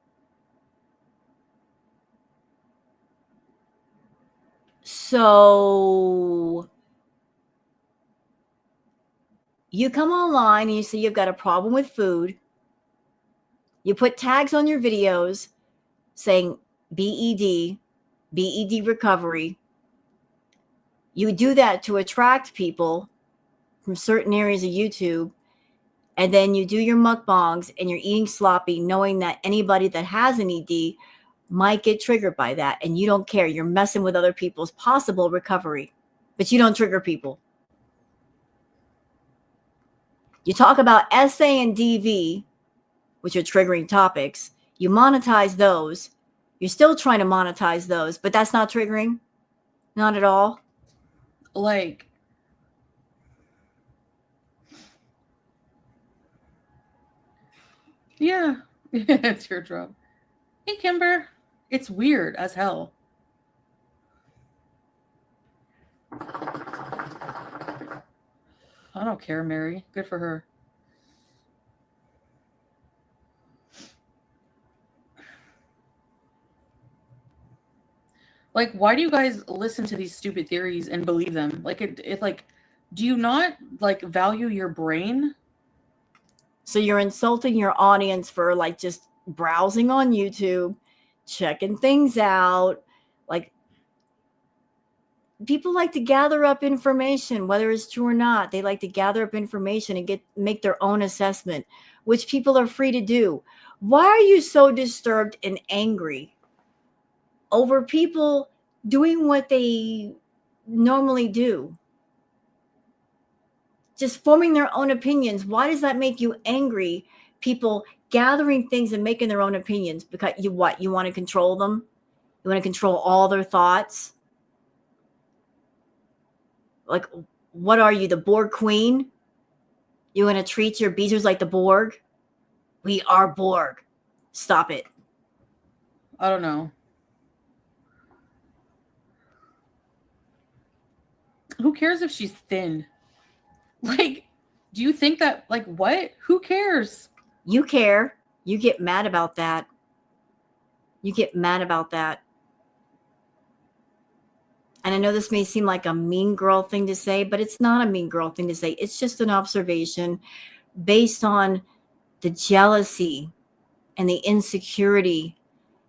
A: So you come online and you say you've got a problem with food. You put tags on your videos saying BED recovery. You do that to attract people from certain areas of YouTube. And then you do your mukbangs and you're eating sloppy, knowing that anybody that has an ED might get triggered by that. And you don't care. You're messing with other people's possible recovery, but you don't trigger people. You talk about SA and DV, which are triggering topics. You monetize those. You're still trying to monetize those, but that's not triggering. Not at all.
B: Like, yeah, it's your drug. Hey, Kimber. It's weird as hell. I don't care, Mary. Good for her. Like, why do you guys listen to these stupid theories and believe them? Like, it like, do you not like value your brain?
A: So you're insulting your audience for like just browsing on YouTube, checking things out. Like, people like to gather up information, whether it's true or not. They like to gather up information and make their own assessment, which people are free to do. Why are you so disturbed and angry over people doing what they normally do? Just forming their own opinions. Why does that make you angry? People gathering things and making their own opinions because you want to control them? You want to control all their thoughts? Like, what are you, the Borg queen? You want to treat your beezers like the Borg? We are Borg. Stop it.
B: I don't know. Who cares if she's thin? Like, do you think that, like, what? Who cares?
A: You care. You get mad about that. You get mad about that. And I know this may seem like a mean girl thing to say, but it's not a mean girl thing to say. It's just an observation based on the jealousy and the insecurity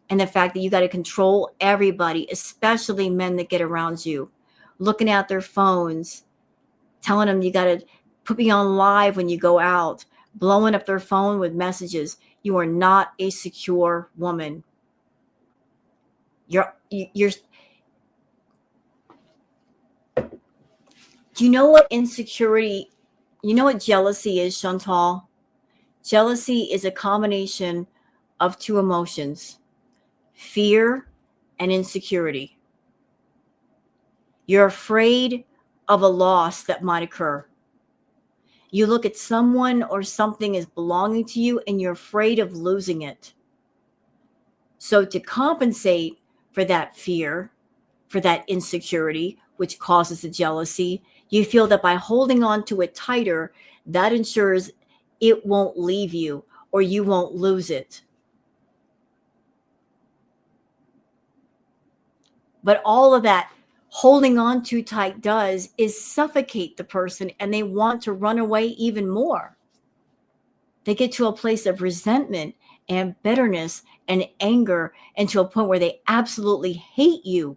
A: and the fact that you got to control everybody, especially men that get around you, looking at their phones, telling them you got to put me on live when you go out, blowing up their phone with messages. You are not a secure woman. You're Do you know what insecurity, you know what jealousy is, Chantal? Jealousy is a combination of two emotions, fear and insecurity. You're afraid of a loss that might occur. You look at someone or something as belonging to you and you're afraid of losing it. So to compensate for that fear, for that insecurity, which causes the jealousy, you feel that by holding on to it tighter, that ensures it won't leave you or you won't lose it. But all of that holding on too tight does is suffocate the person and they want to run away even more. They get to a place of resentment and bitterness and anger and to a point where they absolutely hate you.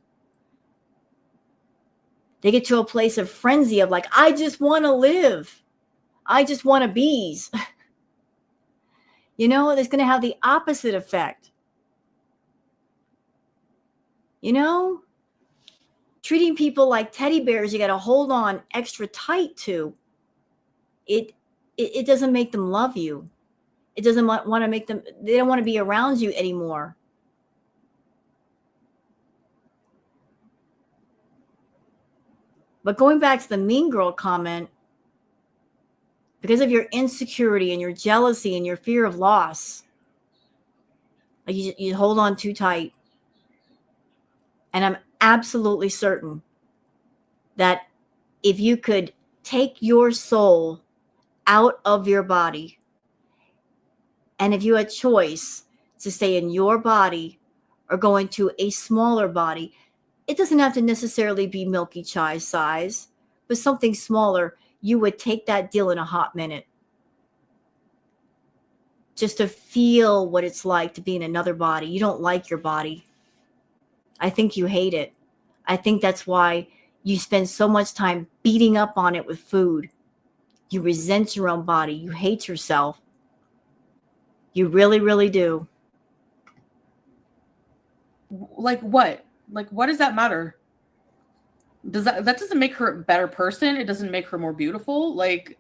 A: They get to a place of frenzy of like, I just want to live. I just want to bees. It's going to have the opposite effect. Treating people like teddy bears you got to hold on extra tight to. It doesn't make them love you. It doesn't want to make them, they don't want to be around you anymore. But going back to the mean girl comment, because of your insecurity and your jealousy and your fear of loss, like you hold on too tight. And I'm absolutely certain that if you could take your soul out of your body, and if you had choice to stay in your body or go into a smaller body, it doesn't have to necessarily be Milky Chai size, but something smaller, you would take that deal in a hot minute. Just to feel what it's like to be in another body. You don't like your body. I think you hate it. I think that's why you spend so much time beating up on it with food. You resent your own body. You hate yourself. You really, really do.
B: Like what? Like what does that matter? That doesn't make her a better person? It doesn't make her more beautiful? Like,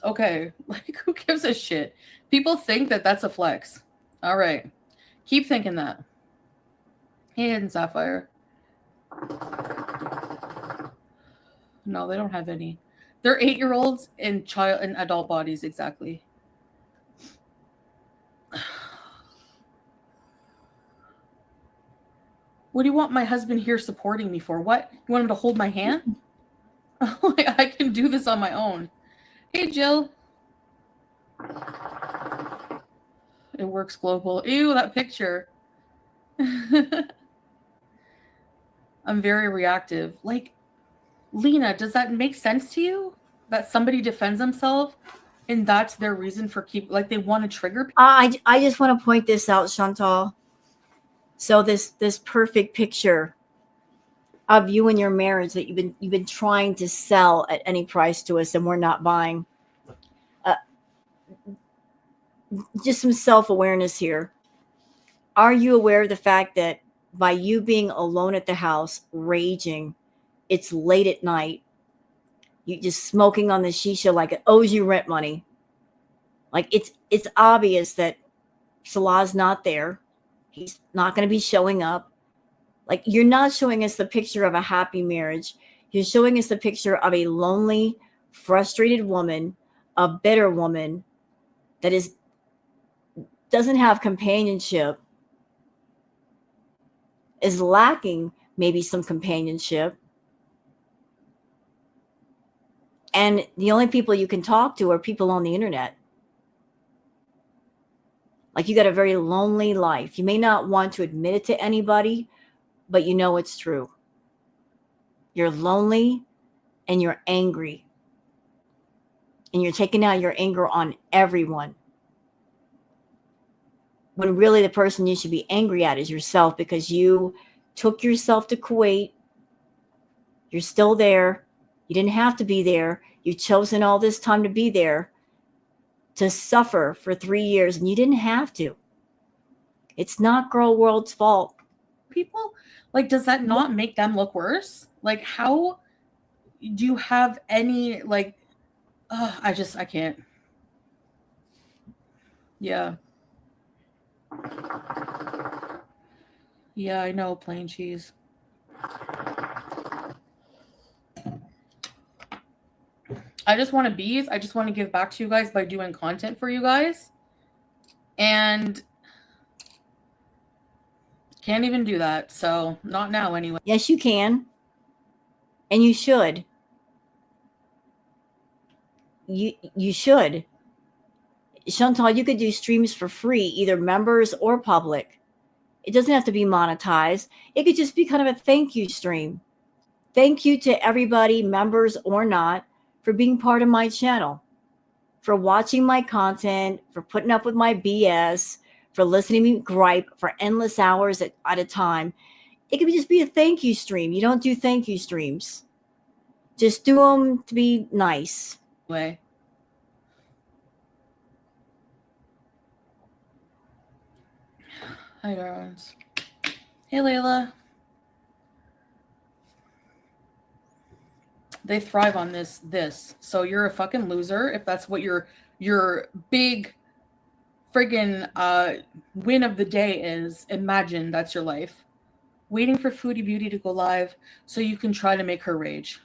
B: okay, like who gives a shit? People think that that's a flex. All right, keep thinking that. Hey, Hidden Sapphire. No, they don't have any. They're 8-year-olds in child and adult bodies, exactly. What do you want my husband here supporting me for? What? You want him to hold my hand? I can do this on my own. Hey, Jill. It works global. Ew, that picture. I'm very reactive. Like, Lena, does that make sense to you? That somebody defends themselves and that's their reason for they want to trigger people?
A: I just want to point this out, Chantal. So this perfect picture of you and your marriage that you've been trying to sell at any price to us and we're not buying. Just some self-awareness here. Are you aware of the fact that by you being alone at the house, raging, it's late at night, you just smoking on the shisha like it owes you rent money? Like it's obvious that Salah's not there. He's not going to be showing up. Like you're not showing us the picture of a happy marriage. You're showing us the picture of a lonely, frustrated woman, a bitter woman that doesn't have companionship, is lacking maybe some companionship. And the only people you can talk to are people on the internet. Like you got a very lonely life. You may not want to admit it to anybody, but you know it's true. You're lonely and you're angry. And you're taking out your anger on everyone. when really the person you should be angry at is yourself, because you took yourself to Kuwait. You're still there. You didn't have to be there. You've chosen all this time to be there, to suffer for 3 years, and you didn't have to. It's not girl world's fault.
B: People, like, does that not make them look worse? Like, how do you have any, like, I can't. Yeah. Yeah, I know, plain cheese. I just want to bees. I just want to give back to you guys by doing content for you guys. And can't even do that. So not now anyway.
A: Yes, you can. And you should. You should. Chantal, you could do streams for free, either members or public. It doesn't have to be monetized. It could just be kind of a thank you stream. Thank you to everybody, members or not, for being part of my channel, for watching my content, for putting up with my BS, for listening to me gripe for endless hours at a time. It could just be a thank you stream. You don't do thank you streams. Just do them to be nice.
B: Way. Hi, darlings. Hey, Layla. They thrive on this. So you're a fucking loser if that's what your big friggin' win of the day is. Imagine that's your life. Waiting for Foodie Beauty to go live so you can try to make her rage.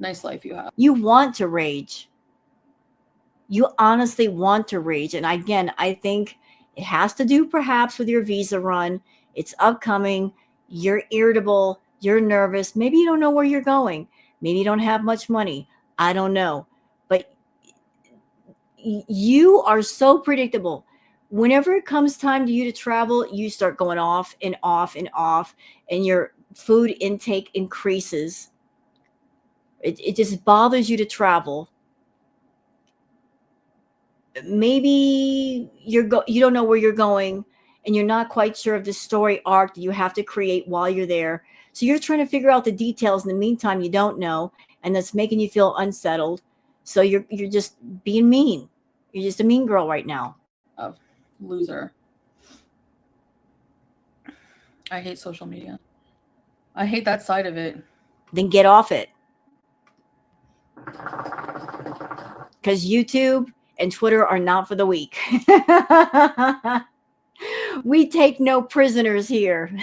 B: Nice life you have.
A: You want to rage. You honestly want to rage. And again, I think it has to do perhaps with your visa run. It's upcoming. You're irritable. You're nervous. Maybe you don't know where you're going. Maybe you don't have much money. I don't know. But you are so predictable. Whenever it comes time to you to travel, you start going off and off and off, and your food intake increases. It just bothers you to travel. Maybe you don't know where you're going, and you're not quite sure of the story arc that you have to create while you're there. So you're trying to figure out the details in the meantime you don't know, and that's making you feel unsettled. So you're just being mean. You're just a mean girl right now.
B: Oh, loser. I hate social media. I hate that side of it.
A: Then get off it. Because YouTube and Twitter are not for the weak. We take no prisoners here.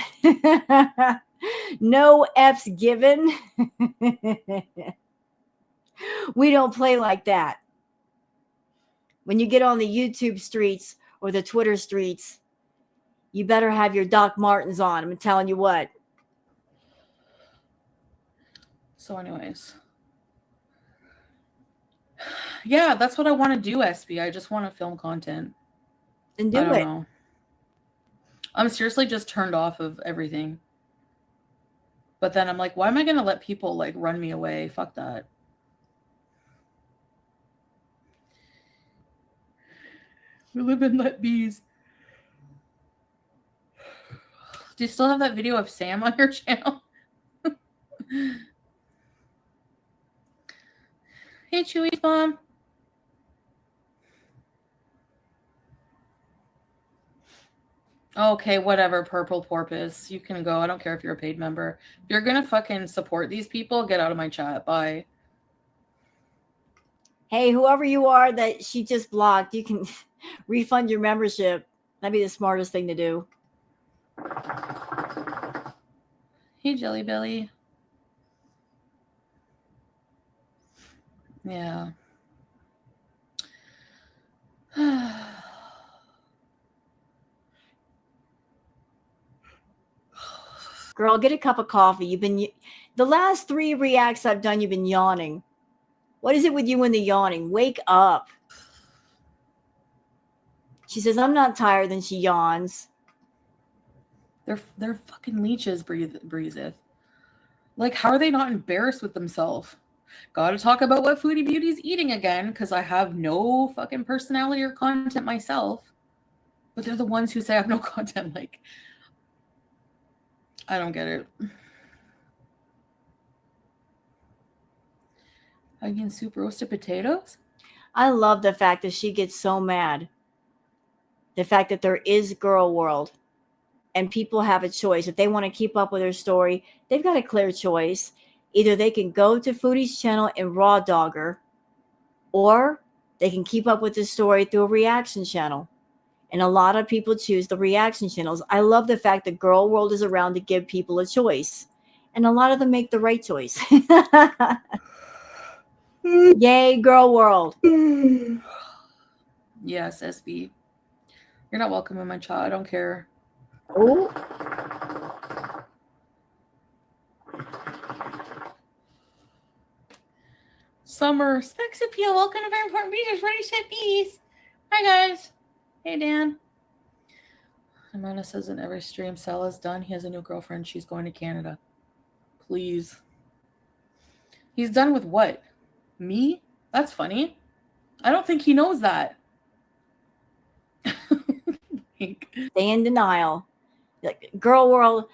A: No F's given. We don't play like that. When you get on the YouTube streets or the Twitter streets, you better have your Doc Martens on. I'm telling you what.
B: So anyways. Yeah, that's what I want to do, SB. I just want to film content.
A: Then do
B: I don't
A: it.
B: know. I'm seriously just turned off of everything. But then I'm like, why am I going to let people like run me away? Fuck that. We live and let bees. Do you still have that video of Sam on your channel? Hey, Chewy's mom. Okay, whatever, Purple Porpoise. You can go. I don't care if you're a paid member. If you're going to fucking support these people, get out of my chat. Bye.
A: Hey, whoever you are that she just blocked, you can refund your membership. That'd be the smartest thing to do.
B: Hey, Jelly Belly. Yeah.
A: Girl, get a cup of coffee. The last 3 reacts I've done, you've been yawning. What is it with you and the yawning? Wake up. She says, I'm not tired, then she yawns.
B: They're fucking leeches, breezeth. Like, how are they not embarrassed with themselves? Gotta talk about what Foodie Beauty's eating again, because I have no fucking personality or content myself. But they're the ones who say I have no content. Like, I don't get it. Onion soup, roasted potatoes?
A: I love the fact that she gets so mad. The fact that there is Girl World and people have a choice. If they want to keep up with her story, they've got a clear choice. Either they can go to Foodie's channel and raw dog her, or they can keep up with the story through a reaction channel. And a lot of people choose the reaction channels. I love the fact that Girl World is around to give people a choice. And a lot of them make the right choice. Yay, Girl World.
B: Yes, SB. You're not welcome in my chat. I don't care.
A: Oh.
B: Summer. Specs appeal. Welcome to Very Important Readers. Ready, set, peace. Hi, guys. Hey, Dan. Amanda says in every stream, Sal is done. He has a new girlfriend. She's going to Canada. Please. He's done with what? Me? That's funny. I don't think he knows that.
A: Stay in denial. Like, Girl World,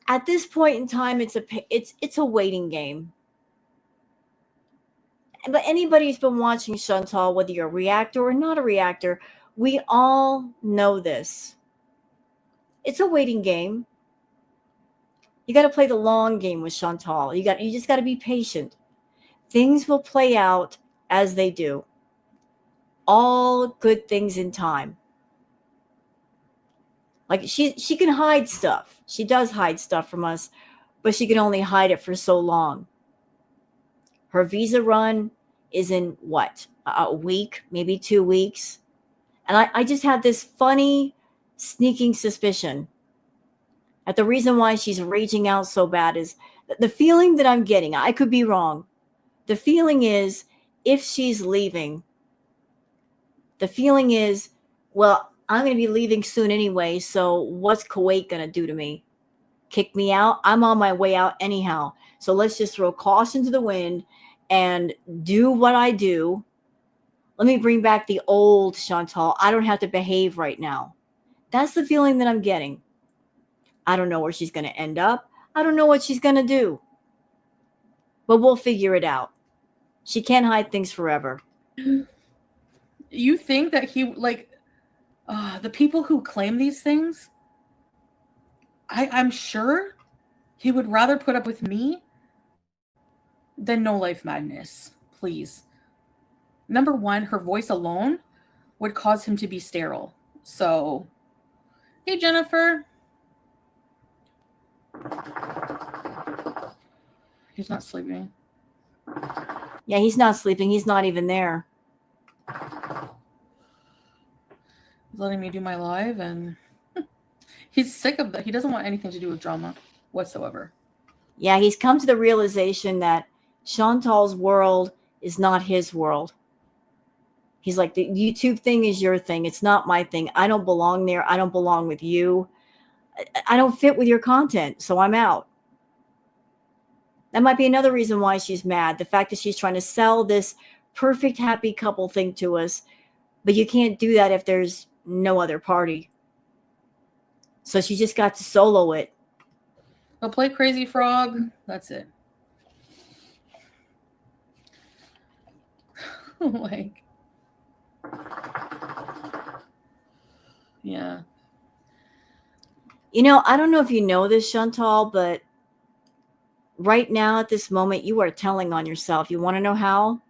A: at this point in time, it's a waiting game. But anybody who's been watching Chantal, whether you're a reactor or not a reactor, we all know this. It's a waiting game. You got to play the long game with Chantal. You just got to be patient. Things will play out as they do. All good things in time. Like, she can hide stuff. She does hide stuff from us, but she can only hide it for so long. Her visa run is in what? A week, maybe 2 weeks. And I just have this funny, sneaking suspicion that the reason why she's raging out so bad is the feeling that I'm getting. I could be wrong. The feeling is, if she's leaving, the feeling is, well, I'm going to be leaving soon anyway, so what's Kuwait going to do to me? Kick me out? I'm on my way out anyhow. So let's just throw caution to the wind and do what I do. Let me bring back the old Chantal. I don't have to behave right now. That's the feeling that I'm getting. I don't know where she's going to end up. I don't know what she's going to do. But we'll figure it out. She can't hide things forever.
B: You think that he, like, the people who claim these things, I'm sure he would rather put up with me than No Life Madness. Please. Number one, her voice alone would cause him to be sterile. So, hey, Jennifer. He's not sleeping.
A: Yeah, he's not sleeping. He's not even there.
B: He's letting me do my live, and he's sick of that. He doesn't want anything to do with drama whatsoever.
A: Yeah, he's come to the realization that Chantal's world is not his world. He's like, the YouTube thing is your thing. It's not my thing. I don't belong there. I don't belong with you. I don't fit with your content, so I'm out. That might be another reason why she's mad. The fact that she's trying to sell this perfect happy couple thing to us, but you can't do that if there's no other party. So she just got to solo it.
B: I'll play Crazy Frog. That's it. Like, yeah.
A: You know, I don't know if you know this, Chantal, but right now at this moment, you are telling on yourself. You want to know how?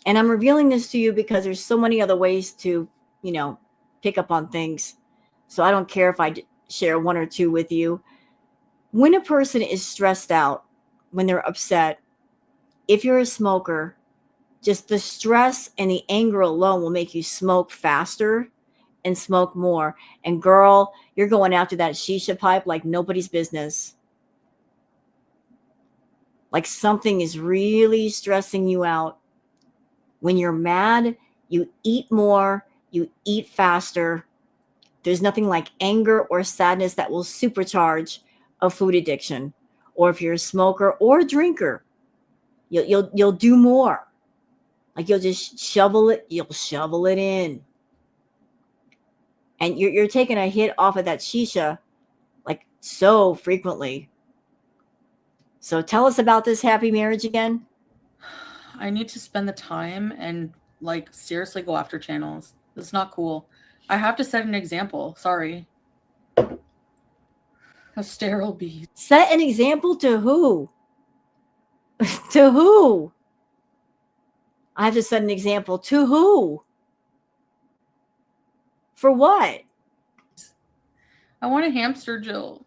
A: And I'm revealing this to you because there's so many other ways to, pick up on things. So I don't care if I share one or two with you. When a person is stressed out, when they're upset, if you're a smoker, just the stress and the anger alone will make you smoke faster and smoke more. And girl, you're going after that shisha pipe like nobody's business. Like something is really stressing you out. When you're mad, you eat more, you eat faster. There's nothing like anger or sadness that will supercharge a food addiction. Or if you're a smoker or a drinker, you'll do more. Like you'll just shovel it in. And you're taking a hit off of that shisha like so frequently. So tell us about this happy marriage again.
B: I need to spend the time and like seriously go after channels. It's not cool. I have to set an example. Sorry. A sterile beast.
A: Set an example to who? To who? I have to set an example to who? For what?
B: I want a hamster, Jill.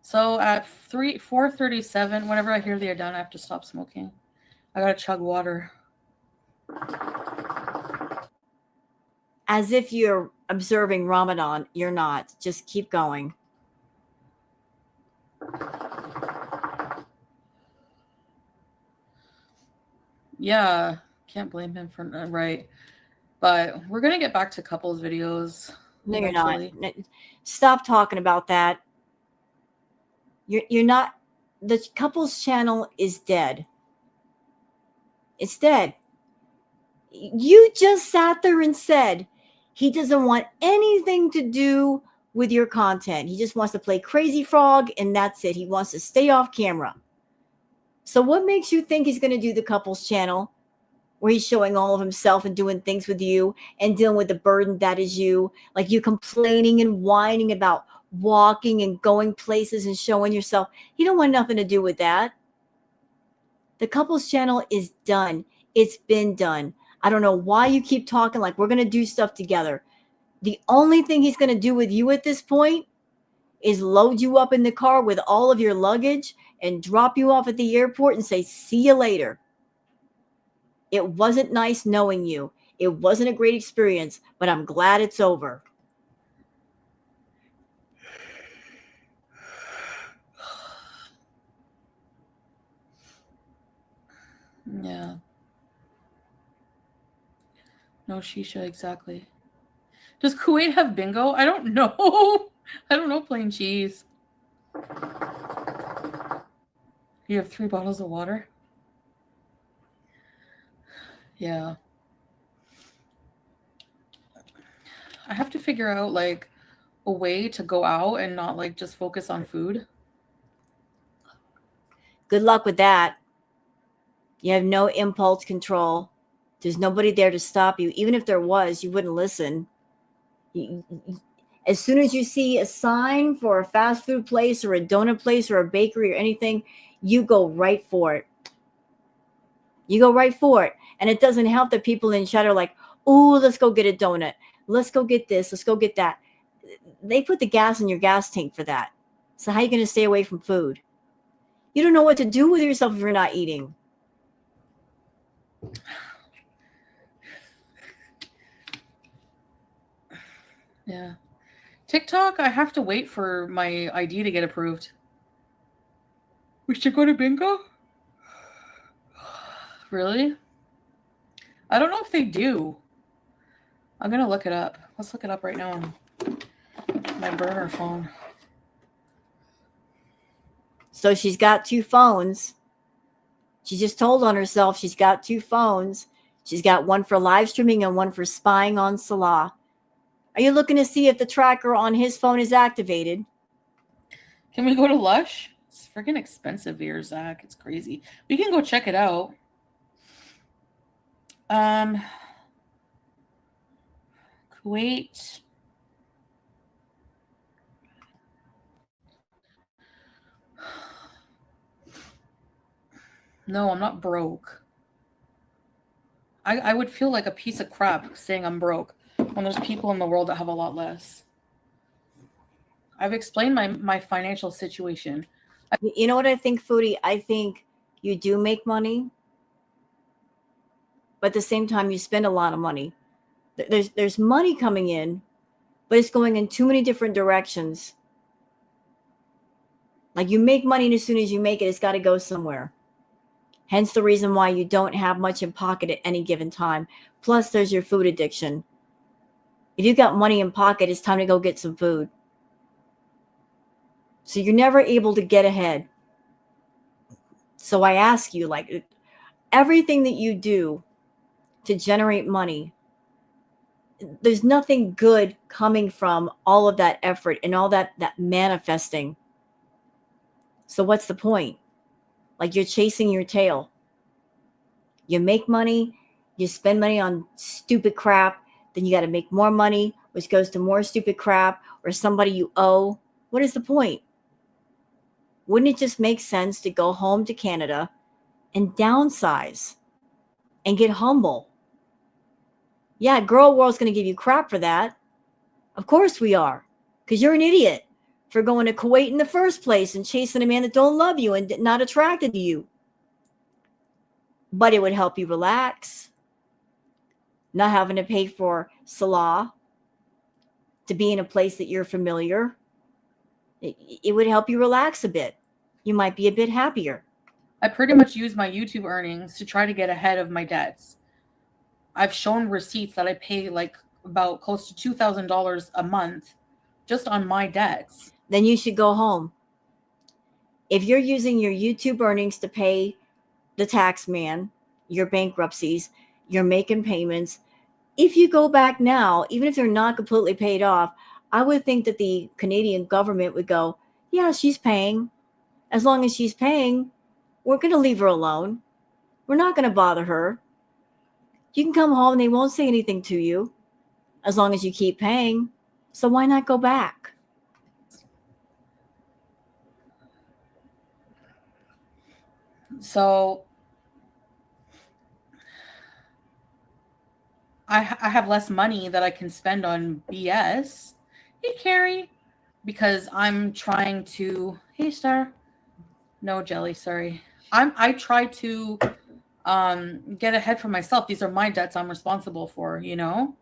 B: So at 4:37, whenever I hear they're done, I have to stop smoking. I gotta chug water.
A: As if you're observing Ramadan. You're not. Just keep going.
B: Yeah, can't blame him for right. But we're gonna get back to couples videos.
A: No,
B: eventually.
A: you're not. Stop talking about that. You're not. The couples channel is dead. It's dead. You just sat there and said he doesn't want anything to do with your content. He just wants to play Crazy Frog and that's it. He wants to stay off camera. So what makes you think he's going to do the couples channel where he's showing all of himself and doing things with you and dealing with the burden that is you, like you complaining and whining about walking and going places and showing yourself? He don't want nothing to do with that. The couples channel is done. It's been done. I don't know why you keep talking like we're going to do stuff together. The only thing he's going to do with you at this point is load you up in the car with all of your luggage and drop you off at the airport and say, see you later. It wasn't nice knowing you. It wasn't a great experience, but I'm glad it's over.
B: Yeah. No shisha, exactly. Does Kuwait have bingo? I don't know. I don't know plain cheese. You have 3 bottles of water? Yeah. I have to figure out like a way to go out and not like just focus on food.
A: Good luck with that. You have no impulse control. There's nobody there to stop you. Even if there was, you wouldn't listen. As soon as you see a sign for a fast food place or a donut place or a bakery or anything, you go right for it. You go right for it. And it doesn't help that people in chat are like, oh, let's go get a donut. Let's go get this. Let's go get that. They put the gas in your gas tank for that. So how are you going to stay away from food? You don't know what to do with yourself if you're not eating.
B: Yeah. TikTok, I have to wait for my ID to get approved. We should go to bingo? Really? I don't know if they do. I'm going to look it up. Let's look it up right now on my burner phone.
A: So she's got 2 phones. She just told on herself she's got 2 phones. She's got one for live streaming and one for spying on Salah. Are you looking to see if the tracker on his phone is activated?
B: Can we go to Lush? It's freaking expensive here, Zach. It's crazy. We can go check it out. Kuwait. No, I'm not broke. I would feel like a piece of crap saying I'm broke when there's people in the world that have a lot less. I've explained my financial situation.
A: You know what I think, Foodie? I think you do make money, but at the same time, you spend a lot of money. There's money coming in, but it's going in too many different directions. Like you make money, and as soon as you make it, it's got to go somewhere. Hence the reason why you don't have much in pocket at any given time. Plus, there's your food addiction. If you got money in pocket, it's time to go get some food. So you're never able to get ahead. So I ask you, like, everything that you do to generate money, there's nothing good coming from all of that effort and all that manifesting. So what's the point? Like, you're chasing your tail. You make money, you spend money on stupid crap, then you got to make more money, which goes to more stupid crap or somebody you owe. What is the point? Wouldn't it just make sense to go home to Canada and downsize and get humble? Yeah, girl world's going to give you crap for that. Of course we are, because you're an idiot for going to Kuwait in the first place and chasing a man that don't love you and not attracted to you. But it would help you relax, not having to pay for Salah, to be in a place that you're familiar. It would help you relax a bit. You might be a bit happier.
B: I pretty much use my YouTube earnings to try to get ahead of my debts. I've shown receipts that I pay like about close to $2,000 a month just on my debts.
A: Then you should go home. If you're using your YouTube earnings to pay the tax man, your bankruptcies, you're making payments. If you go back now, even if they're not completely paid off, I would think that the Canadian government would go, yeah, she's paying. As long as she's paying, we're going to leave her alone. We're not going to bother her. You can come home and they won't say anything to you as long as you keep paying. So why not go back?
B: So I have less money that I can spend on BS. Hey, Carrie. Because I'm trying to... Hey, Star. No, Jelly, sorry. I try to get ahead for myself. These are my debts I'm responsible for, you know?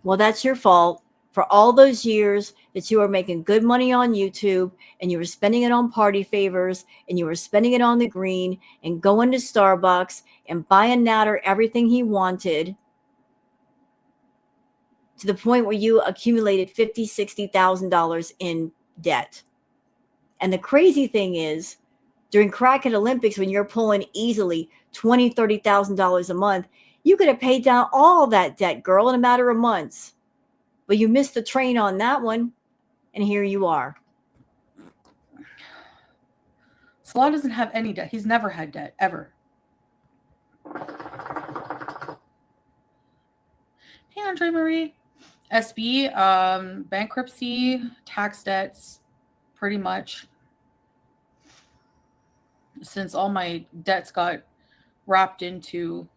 A: Well, that's your fault. For all those years that you were making good money on YouTube and you were spending it on party favors and you were spending it on the green and going to Starbucks and buying Natter everything he wanted, to the point where you accumulated $50,000, $60,000 in debt. And the crazy thing is, during Crackhead Olympics, when you're pulling easily $20,000, $30,000 a month, you could have paid down all that debt, girl, in a matter of months. But you missed the train on that one, and here you are.
B: Salah doesn't have any debt. He's never had debt, ever. Hey, Andre Marie. SB, bankruptcy, tax debts, pretty much. Since all my debts got wrapped into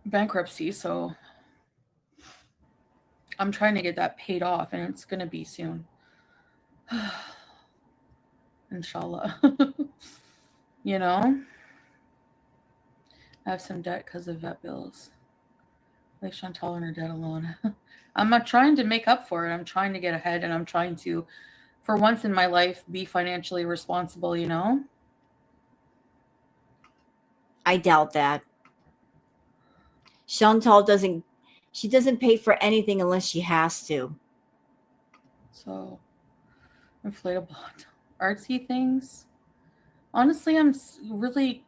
B: bankruptcy, so I'm trying to get that paid off, and it's going to be soon. Inshallah. You know? I have some debt because of vet bills. Leave Chantal and her debt alone. I'm not trying to make up for it. I'm trying to get ahead, and I'm trying to, for once in my life, be financially responsible, you know?
A: I doubt that. Chantal doesn't pay for anything unless she has to.
B: So, inflatable artsy things. Honestly, I'm really...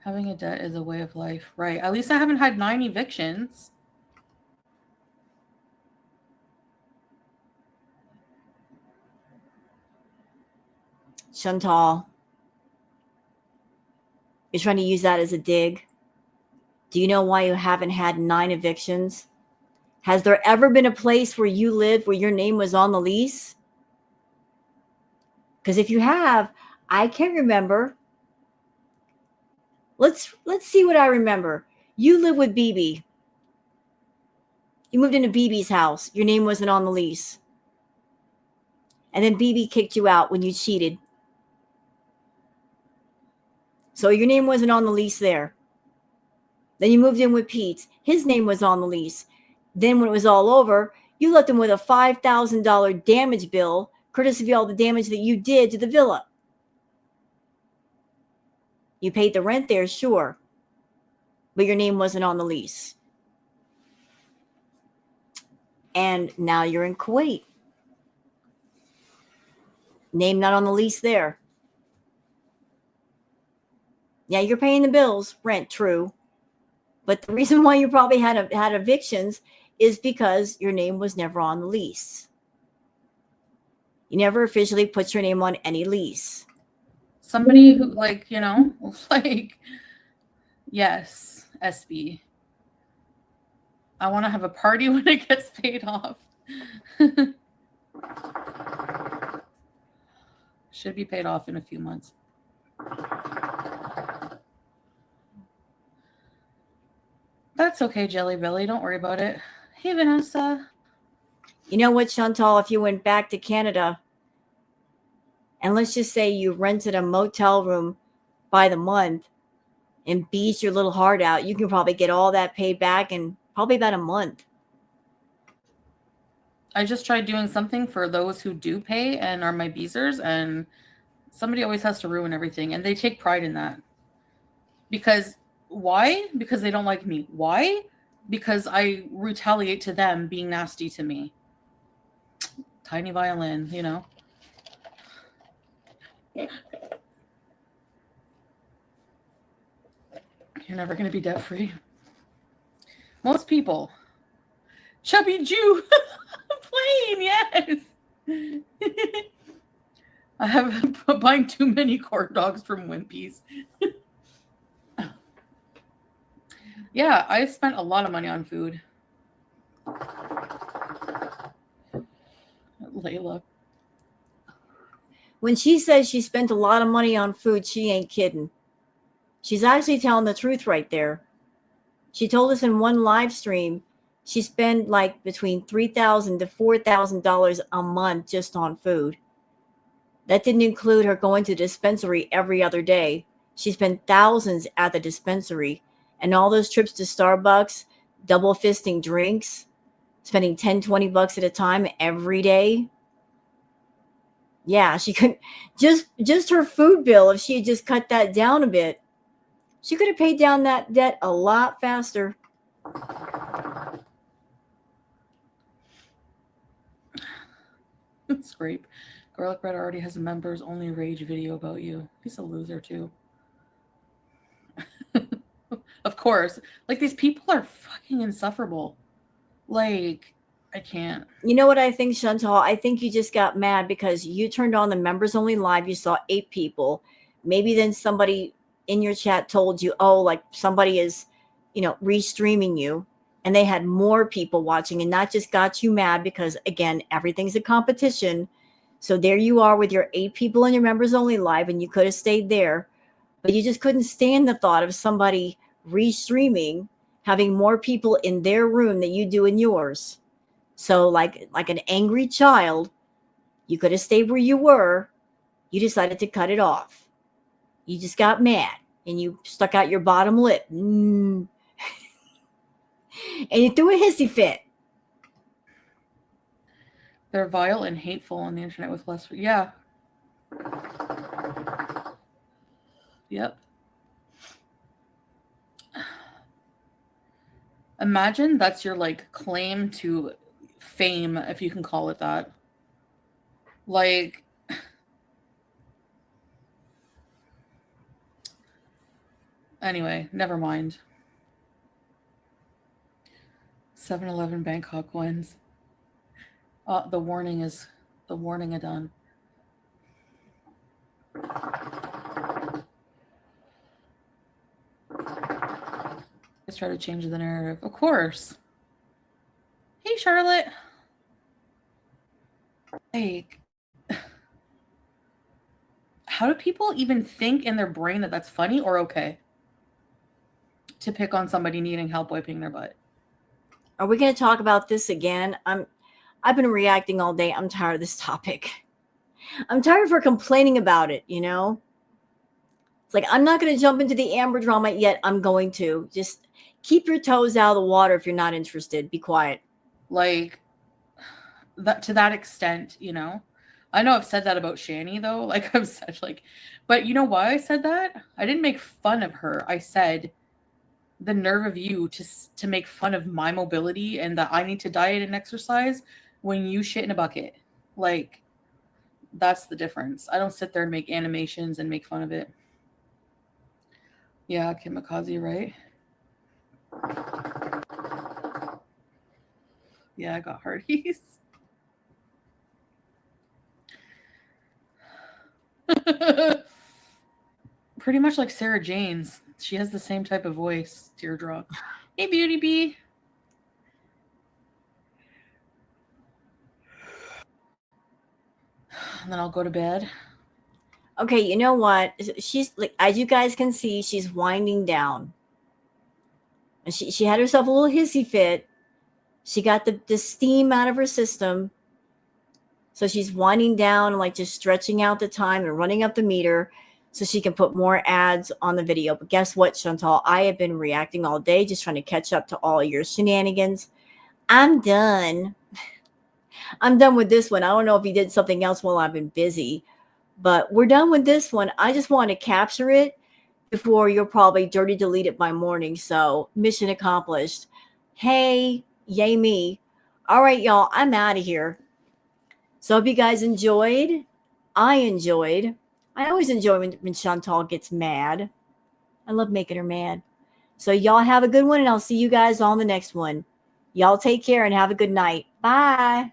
B: Having a debt is a way of life. Right. At least I haven't had 9 evictions.
A: Chantal, you're trying to use that as a dig. Do you know why you haven't had 9 evictions? Has there ever been a place where you lived where your name was on the lease? Because if you have, I can't remember. Let's see what I remember. You live with BB. You moved into BB's house. Your name wasn't on the lease. And then BB kicked you out when you cheated. So your name wasn't on the lease there. Then you moved in with Pete. His name was on the lease. Then when it was all over, you left him with a $5,000 damage bill, courtesy of all the damage that you did to the villa. You paid the rent there, sure, but your name wasn't on the lease. And now you're in Kuwait. Name not on the lease there. Yeah, you're paying the bills, rent, true, But the reason why you probably had evictions is because your name was never on the lease. You never officially put your name on any lease.
B: Somebody who, like, you know, like, yes, SB. I want to have a party when it gets paid off. Should be paid off in a few months. That's okay, Jelly Belly. Don't worry about it. Hey, Vanessa.
A: You know what, Chantal? If you went back to Canada, and let's just say you rented a motel room by the month and beat your little heart out, you can probably get all that paid back in probably about a month.
B: I just tried doing something for those who do pay and are my beezers, and somebody always has to ruin everything, and they take pride in that. Because why? Because they don't like me. Why? Because I retaliate to them being nasty to me. Tiny violin, you know. You're never going to be debt free. Most people. Chubby Jew. Plain, yes. I have buying too many corn dogs from Wimpy's. Yeah, I spent a lot of money on food. Layla.
A: When she says she spent a lot of money on food, she ain't kidding. She's actually telling the truth right there. She told us in one live stream she spent like between $3,000 to $4,000 a month just on food. That didn't include her going to the dispensary every other day. She spent thousands at the dispensary, and all those trips to Starbucks, double fisting drinks, spending 10, 20 bucks at a time every day. Yeah, she could just her food bill, if she had just cut that down a bit, she could have paid down that debt a lot faster.
B: Scrape. Garlic bread already has a members only rage video about you. He's a loser too. Of course. Like, these people are fucking insufferable. Like, I can't.
A: You know what I think, Chantal? I think you just got mad because you turned on the members only live. You saw 8 people. Maybe then somebody in your chat told you, oh, like somebody is, restreaming you. And they had more people watching, and that just got you mad because, again, everything's a competition. So there you are with your 8 people in your members only live, and you could have stayed there. But you just couldn't stand the thought of somebody restreaming, having more people in their room than you do in yours. So like an angry child, you could have stayed where you were. You decided to cut it off. You just got mad and you stuck out your bottom lip. And you threw a hissy fit.
B: They're vile and hateful on the internet with less. Yeah. Yep. Imagine that's your, like, claim to fame, if you can call it that. Like, anyway, never mind. 7-Eleven Bangkok wins. The warning done. Let's try to change the narrative. Of course. Hey, Charlotte. Like, how do people even think in their brain that that's funny or okay to pick on somebody needing help wiping their butt?
A: Are we going to talk about this again? I've been reacting all day. I'm tired of this topic. I'm tired of her complaining about it, It's like, I'm not going to jump into the Amber drama yet. I'm going to. Just keep your toes out of the water if you're not interested. Be quiet.
B: Like, that, to that extent, I know I've said that about Shani, though. Like, I've said, like, but you know why I said that? I didn't make fun of her. I said, the nerve of you to make fun of my mobility and that I need to diet and exercise when you shit in a bucket. Like, that's the difference. I don't sit there and make animations and make fun of it. Yeah, Kimikaze, right? Yeah, I got hearties. Pretty much like Sarah Jane's. She has the same type of voice, Teardrop. Hey, Beauty Bee. And then I'll go to bed.
A: Okay, you know what? She's like, as you guys can see, she's winding down. And she had herself a little hissy fit. She got the steam out of her system. So she's winding down, like just stretching out the time and running up the meter so she can put more ads on the video. But guess what, Chantal? I have been reacting all day, just trying to catch up to all your shenanigans. I'm done. I'm done with this one. I don't know if you did something else while I've been busy, but we're done with this one. I just want to capture it before you'll probably dirty delete it by morning. So mission accomplished. Hey, yay me. All right, y'all, I'm out of here. So hope you guys enjoyed. I enjoyed. I always enjoy when Chantal gets mad. I love making her mad. So y'all have a good one, and I'll see you guys on the next one. Y'all take care and have a good night. Bye.